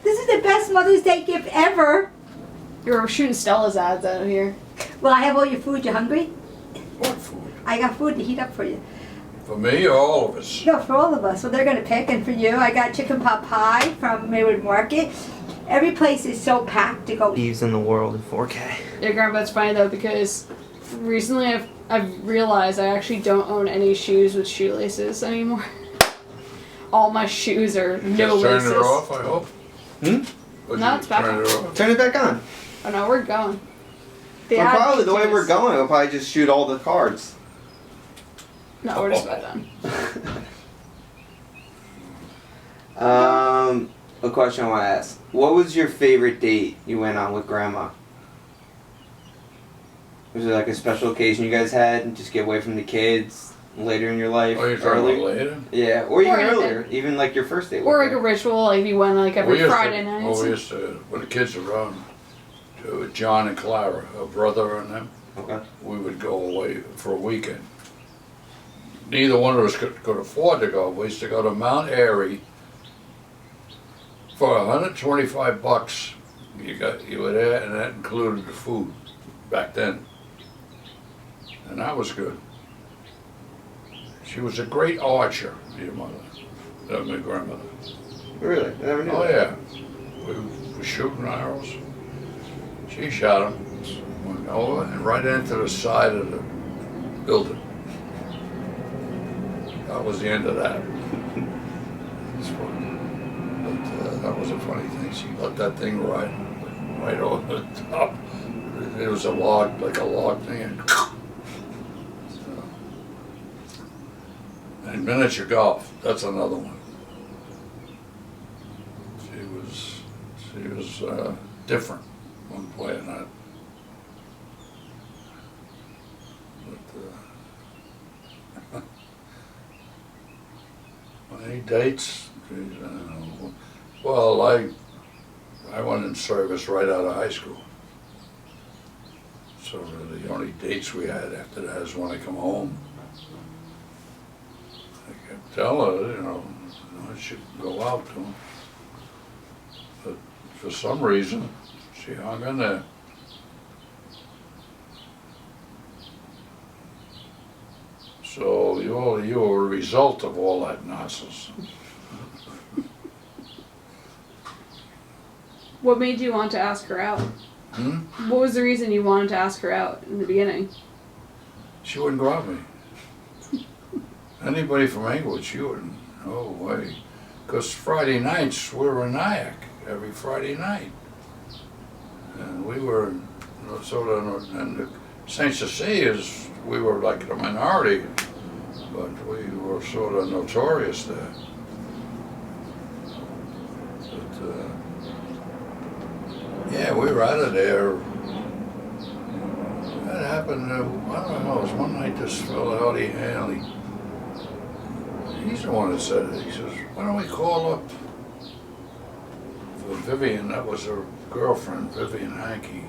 this is the best Mother's Day gift ever. You were shooting Stella's ads out here. Well, I have all your food. You hungry? What food? I got food to heat up for you. For me or all of us? No, for all of us. Well, they're going to pick. And for you, I got chicken pot pie from Maywood Market. Every place is so packed to go. Leaves in the world in 4K. Yeah, Grandpa, it's funny though because recently I've realized I actually don't own any shoes with shoelaces anymore. All my shoes are no Just laces. turn it off, I hope. Would No, you it's back turn on. it off? Turn it back on. Oh no, we're going. Well, ad probably the way we're continues. going, we'll probably just shoot all the cards. No, we're just about done. A question I want to ask. What was your favorite date you went on with Grandma? Was it like a special occasion you guys had and just get away from the kids later in your life? Oh, you're talking early? about later? Yeah, or even anything. earlier. Even like your first date. Or with like a her. ritual, like you went like every Friday night. We used to, when the kids were around, to John and Clara, her brother and them, Okay. we would go away for a weekend. Neither one of us could afford to go. We used to go to Mount Airy for $125. You were there, and that included the food back then, and that was good. She was a great archer, your mother, my grandmother. Really? I never knew Oh that. yeah, we were shooting arrows. She shot them, went over and right into the side of the building. That was the end of that. It's funny. But that was a funny thing. She let that thing right over the top. It was a log, like a log thing. And miniature golf, that's another one. She was different when playing that. But, any dates? Geez, I don't know. Well, I went in service right out of high school. So the only dates we had after that is when I come home. I kept telling her, I should go out to him. But for some reason, she hung in there. So you were a result of all that nonsense. What made you want to ask her out? What was the reason you wanted to ask her out in the beginning? She wouldn't go out with me. Anybody from Englewood, she wouldn't. No way. Because Friday nights, we were in Nyack every Friday night. And we were sort of, and the St. Cecilia's, we were like the minority, but we were sort of notorious there. But, yeah, we were out of there. That happened, I don't know, it was one night this fellow, Eddie Haley, he's the one that said it. He says, why don't we call up for Vivian, that was her girlfriend, Vivian Hankey,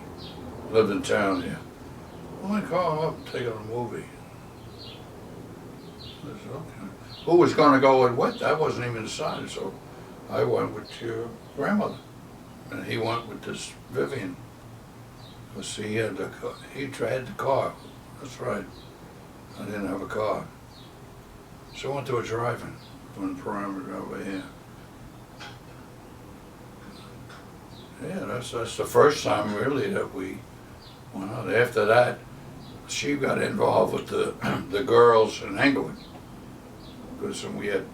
lived in town here. Why don't we call her up and take her to a movie? I said, okay. Who was going to go with what? That wasn't even decided, so I went with your grandmother. And he went with this Vivian. Because he had the car. That's right. I didn't have a car. So I went to a drive-in, one parameter over here. Yeah, that's the first time really that we went out. After that, she got involved with the girls in Englewood. Because we had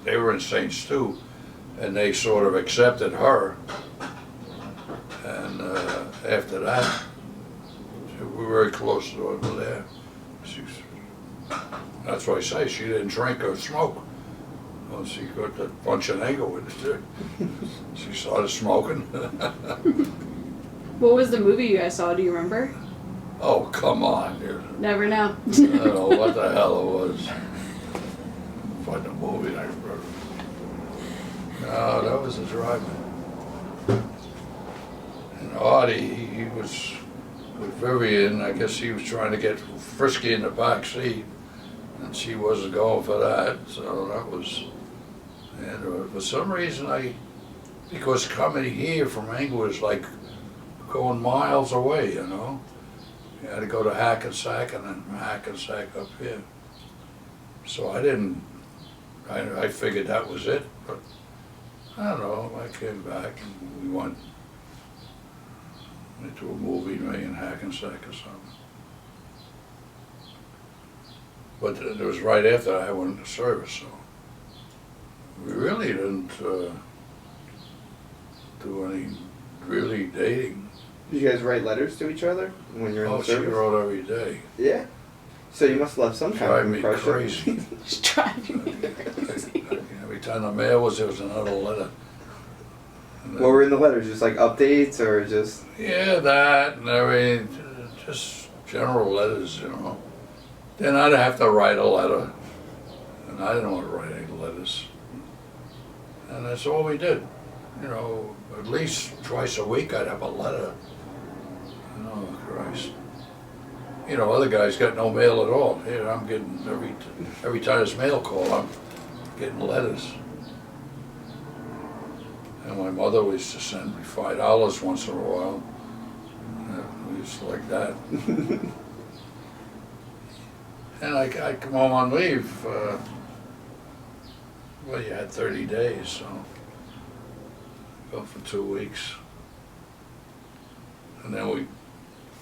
they were in Saints too, and they sort of accepted her. And after that, we were very close to over there. That's why I say she didn't drink or smoke. Well, she got that bunch of Englewood. She started smoking. What was the movie you guys saw? Do you remember? Oh, come on. Never know. I don't know what the hell it was. Find the movie I remember. No, that was a drive-in. And Artie, he was with Vivian. I guess he was trying to get frisky in the back seat, and she wasn't going for that. So that was, and for some reason because coming here from Englewood is like going miles away, You had to go to Hackensack and then Hackensack up here. So I figured that was it, but I don't know, I came back and we went to a movie maybe in Hackensack or something. But it was right after I went into service, so we really didn't do any really dating. Did you guys write letters to each other when you're in the service? She wrote every day. Yeah. So you must have left some kind of impression. Drive me crazy. It's driving me crazy. Every time the mail was, there was another letter. What were in the letters? Just like updates or just? Yeah, that and everything. Just general letters, Then I'd have to write a letter. And I didn't want to write any letters. And that's all we did. At least twice a week I'd have a letter. Oh, Christ. Other guys got no mail at all. Here, I'm getting, every time there's mail call, I'm getting letters. And my mother used to send me $5 once in a while. We used to like that. And I come home on leave, well, you had 30 days, so go for 2 weeks. And then we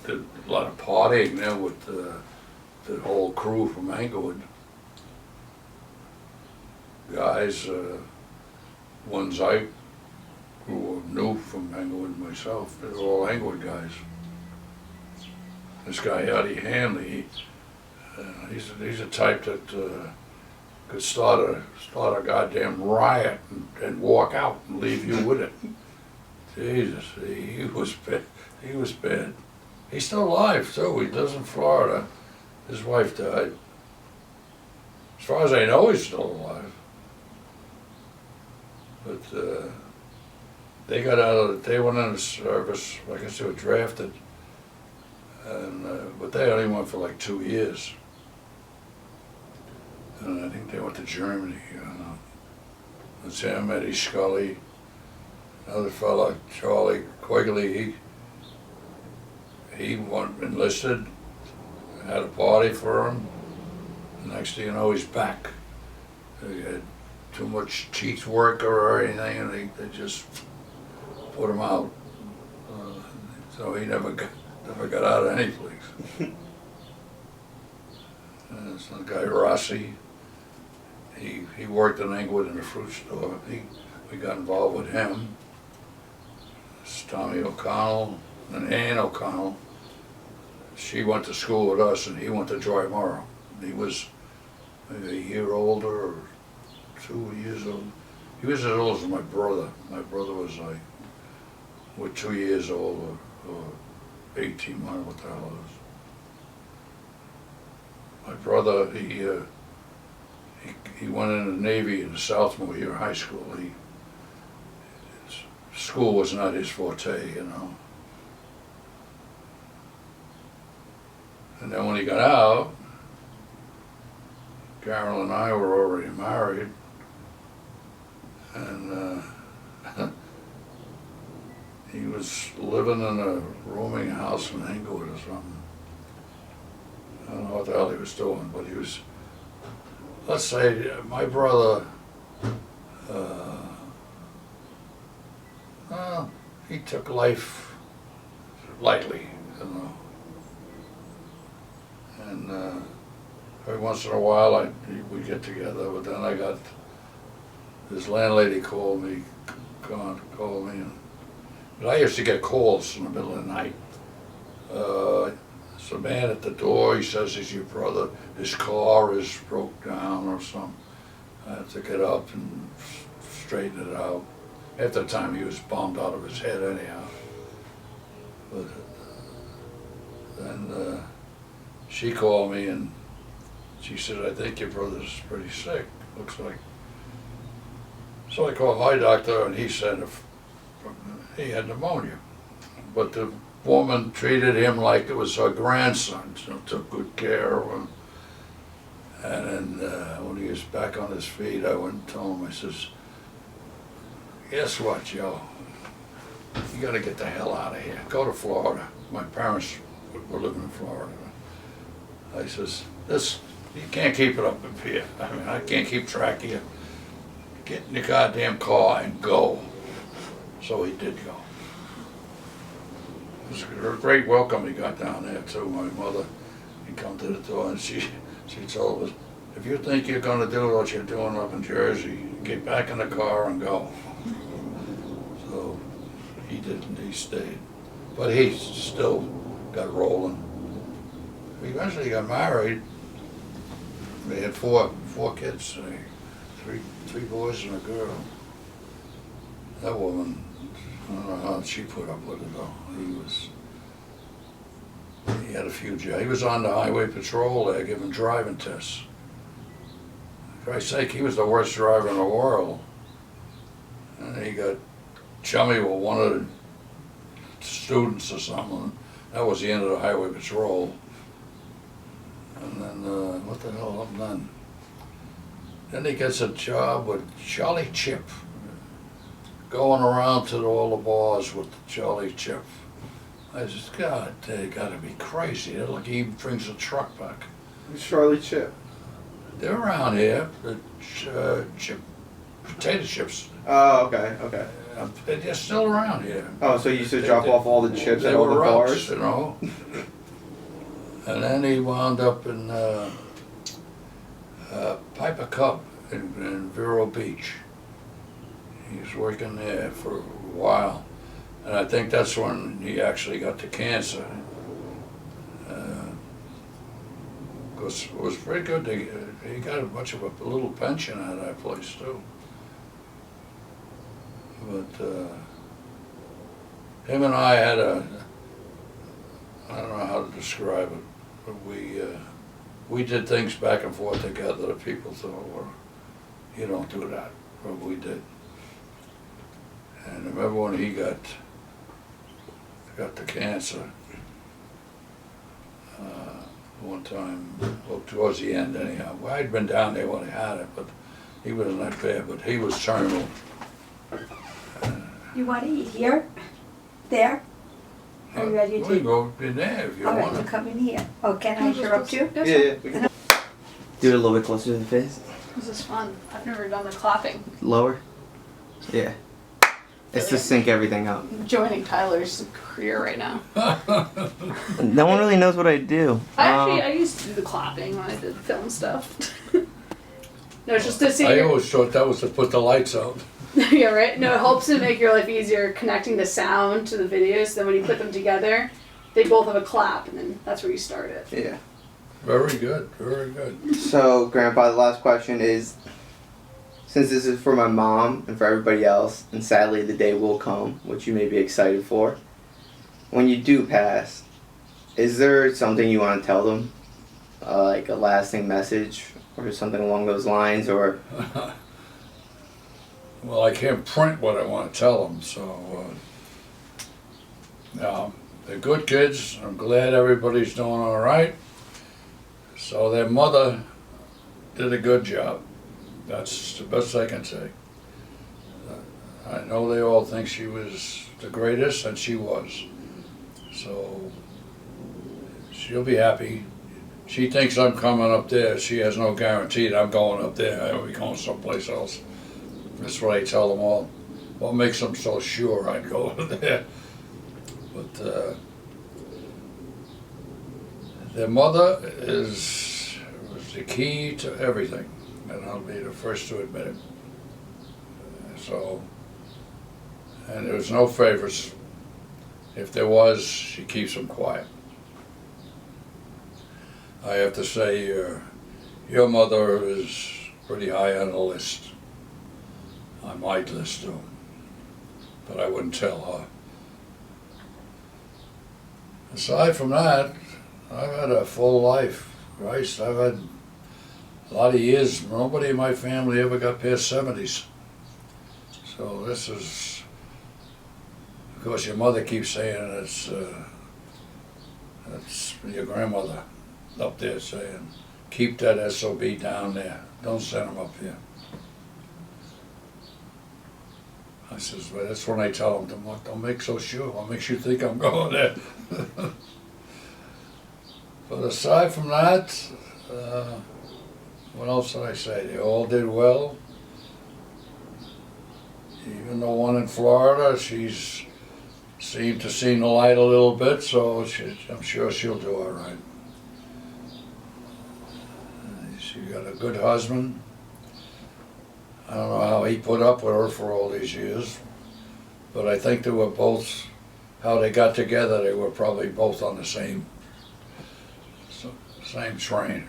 did a lot of partying there with the whole crew from Englewood. Guys, ones I who knew from Englewood myself, they were all Englewood guys. This guy, Eddie Hanley, he's a type that could start a goddamn riot and walk out and leave you with it. Jesus, he was bad. He was bad. He's still alive too. He lives in Florida. His wife died. As far as I know, he's still alive. But they got out of. They went into service. I guess they were drafted. And but they only went for like 2 years. And I think they went to Germany. That's him, Eddie Scully. Another fella, Charlie Quigley. He went enlisted. Had a party for him. The next thing you know, he's back. He had too much teeth work or anything, and they just put him out. So he never got out of any place. And this other guy, Rossi, he worked in Englewood in a fruit store. We got involved with him. It's Tommy O'Connell and Ann O'Connell. She went to school with us, and he went to Joy Morrow. He was maybe a year older, or 2 years old. He was as old as my brother. My brother was like, what, 2 years old, or 18 months, what the hell it was. My brother, he went in the Navy in Southmore Year High School. School was not his forte, you know. And then when he got out, Carol and I were already married, and he was living in a rooming house in Englewood or something. I don't know what the hell he was doing, but he was, let's say, my brother, he took life lightly, you know. And every once in a while we'd get together, but then I got, this landlady called me, but I used to get calls in the middle of the night. There's a man at the door, he says he's your brother, his car is broke down or something. I have to get up and straighten it out. At the time he was bombed out of his head anyhow. But then she called me and she said, I think your brother's pretty sick, looks like. So I called my doctor and he said he had pneumonia. But the woman treated him like it was her grandson, so took good care of him. And then when he was back on his feet, I went and told him, I says, guess what, Joe? You gotta get the hell out of here. Go to Florida. My parents were living in Florida. I says, you can't keep it up here. I mean, I can't keep track of you. Get in the goddamn car and go. So he did go. It was a great welcome he got down there too. My mother, he come to the door and she told us, if you think you're gonna do what you're doing up in Jersey, get back in the car and go. So he didn't, he stayed. But he still got rolling. We eventually got married. They had four kids, three boys and a girl. That woman, I don't know how she put up with it though. He had a few jobs. He was on the highway patrol there giving driving tests. For Christ's sake, he was the worst driver in the world. And he got chummy with one of the students or something. That was the end of the highway patrol. And then, what the hell happened then? Then he gets a job with Charlie Chip, going around to all the bars with Charlie Chip. I said, God, they gotta be crazy. They're like he brings a truck back. Charlie Chip. They're around here. The potato chips. Oh, okay, okay. They're still around here. Oh, so you used to drop off all the chips They at all were the rocks, bars? you know. And then he wound up in Piper Cub in Vero Beach. He was working there for a while. And I think that's when he actually got the cancer. Because it was pretty good. He got much of a little pension out of that place too. But him and I had I don't know how to describe it, but we did things back and forth together that people thought, well, you don't do that, but we did. And I remember when he got the cancer, one time, well, towards the end anyhow. Well, I'd been down there when he had it, but he wasn't that bad, but he was terminal. You want to eat here? There? Are you ready We to? go in there if you All right, want so to. come in here. Oh, can I interrupt you? Yes, Yeah, yeah. we can- Do it a little bit closer to the face. This is fun. I've never done the clapping. Lower. Yeah. It's to sync everything up. I'm joining Tyler's career right now. No one really knows what I do. I used to do the clapping when I did film stuff. No, it's just to see. I always thought that was to put the lights out. Yeah, right? No, it helps to make your life easier connecting the sound to the videos. Then when you put them together, they both have a clap, and then that's where you start it. Yeah. Very good, very good. So, Grandpa, the last question is, since this is for my mom and for everybody else, and sadly the day will come, which you may be excited for, when you do pass, is there something you want to tell them? Like a lasting message or something along those lines, or... Well, I can't print what I want to tell them, so no, they're good kids. I'm glad everybody's doing all right. So their mother did a good job. That's the best I can say. I know they all think she was the greatest, and she was. So she'll be happy. She thinks I'm coming up there. She has no guarantee that I'm going up there. I'll be going someplace else. That's what I tell them all. What makes them so sure I'd go over there? But their mother was the key to everything, and I'll be the first to admit it. So, and there was no favors. If there was, she keeps them quiet. I have to say, your mother is pretty high on the list. I might list too, but I wouldn't tell her. Aside from that, I've had a full life. Christ, I've had a lot of years. Nobody in my family ever got past 70s. So this is, of course, your mother keeps saying that's your grandmother up there saying, keep that SOB down there. Don't send him up here. I says, well, that's when I tell them, don't make so sure. What makes you think I'm going there? But aside from that, what else did I say? They all did well. Even the one in Florida, she's seemed to see the light a little bit, so I'm sure she'll do all right. She got a good husband. I don't know how he put up with her for all these years, but I think they were both, how they got together, they were probably both on the same train.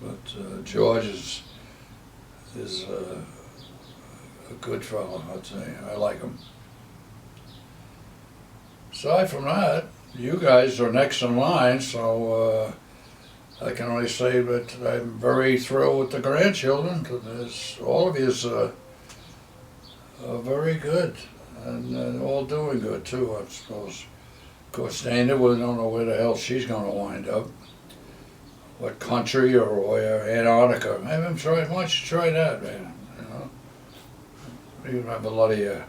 But George is a good fellow, I'd say. I like him. Aside from that, you guys are next in line, so I can only say that I'm very thrilled with the grandchildren. All of you are very good, and all doing good too, I suppose. Of course, Dana, we don't know where the hell she's going to wind up. What country or where, Antarctica. I haven't tried. Why don't you try that, man? You know, you have a lot of your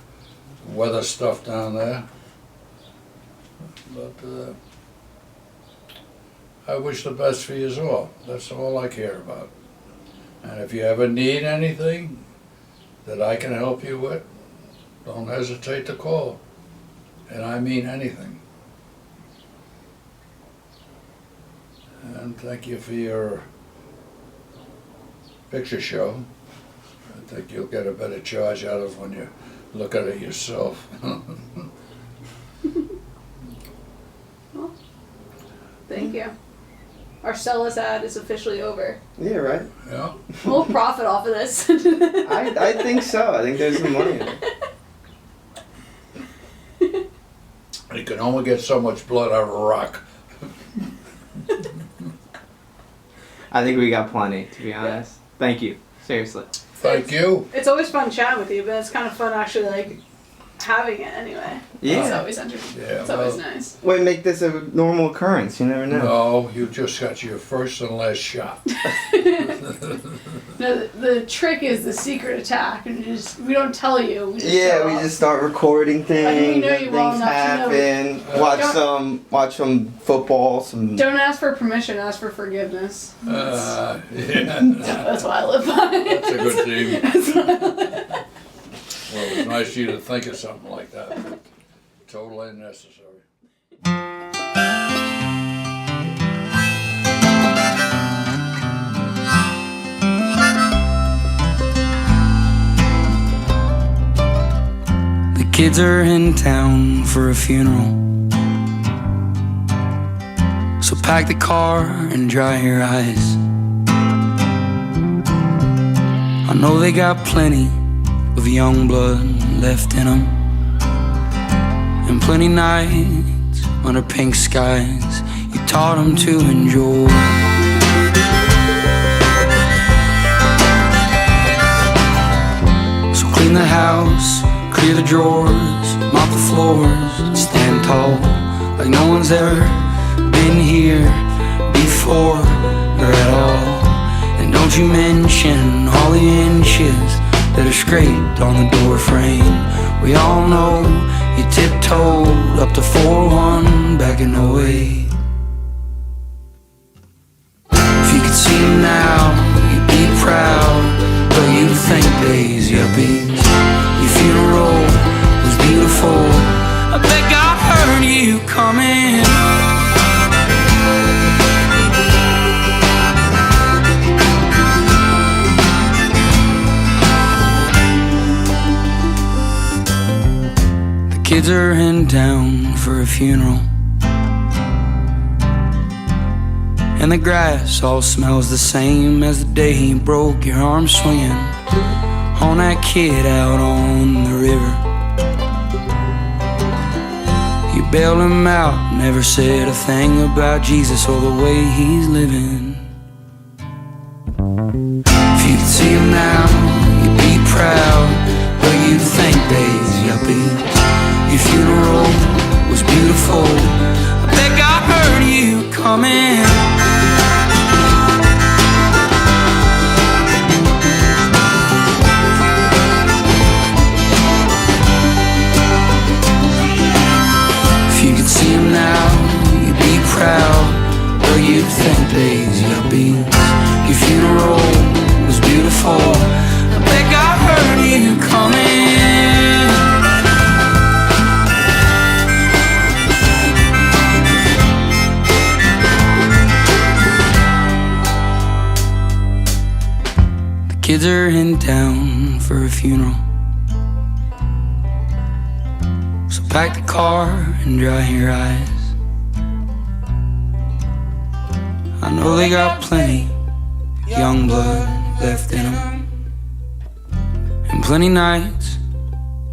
weather stuff down there. But I wish the best for you all. That's all I care about. And if you ever need anything that I can help you with, don't hesitate to call. And I mean anything. And thank you for your picture show. I think you'll get a better charge out of when you look at it yourself. Well, thank you. Our Stella's ad is officially over. Yeah, right. Yeah. We'll profit off of this. I think so. I think there's some money in it. You can only get so much blood out of a rock. I think we got plenty, to be honest. Thank you. Seriously. Thank you. It's always fun chatting with you, but it's kind of fun actually like having it anyway. Yeah. It's always entertaining. Yeah, It's always well- nice. Why make this a normal occurrence? You never know. No, you just got your first and last shot. No, the trick is the secret attack, and we don't tell you. We just Yeah, show we up. just start recording things. I think we know you well things enough to know. happen. Watch some football. Some. Don't ask for permission. Ask for forgiveness. Yeah. That's what I live by. That's a good theme. That's what I live by. Well, it's nice of you to think of something like that. Totally unnecessary. The kids are in town for a funeral, so pack the car and dry your eyes. I know they got plenty of young blood left in them, and plenty nights under pink skies you taught them to enjoy. So clean the house, clear the drawers, mop the floors, and stand tall like no one's ever been here before or at all. And don't you mention all the inches that are scraped on the door frame. We all know you tiptoed up to 4-1 back in 08. If you could see him now, you'd be proud, but you'd think days yuppies. Your funeral was beautiful. I bet God heard you coming. Kids are in town for a funeral, and the grass all smells the same as the day you broke your arm swinging on that kid out on the river. You bailed him out, never said a thing about Jesus or the way he's living. If you could see him now, you'd be proud, but you'd think days yuppie. Your funeral was beautiful. I bet God heard you coming. If you could see him now, you'd be proud, or you'd think days yuppie. Your funeral was beautiful. I bet God heard you coming. Kids are in town for a funeral, so pack the car and dry your eyes. I know they got plenty young blood left in them, and plenty nights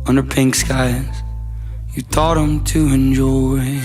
under pink skies you taught them to enjoy.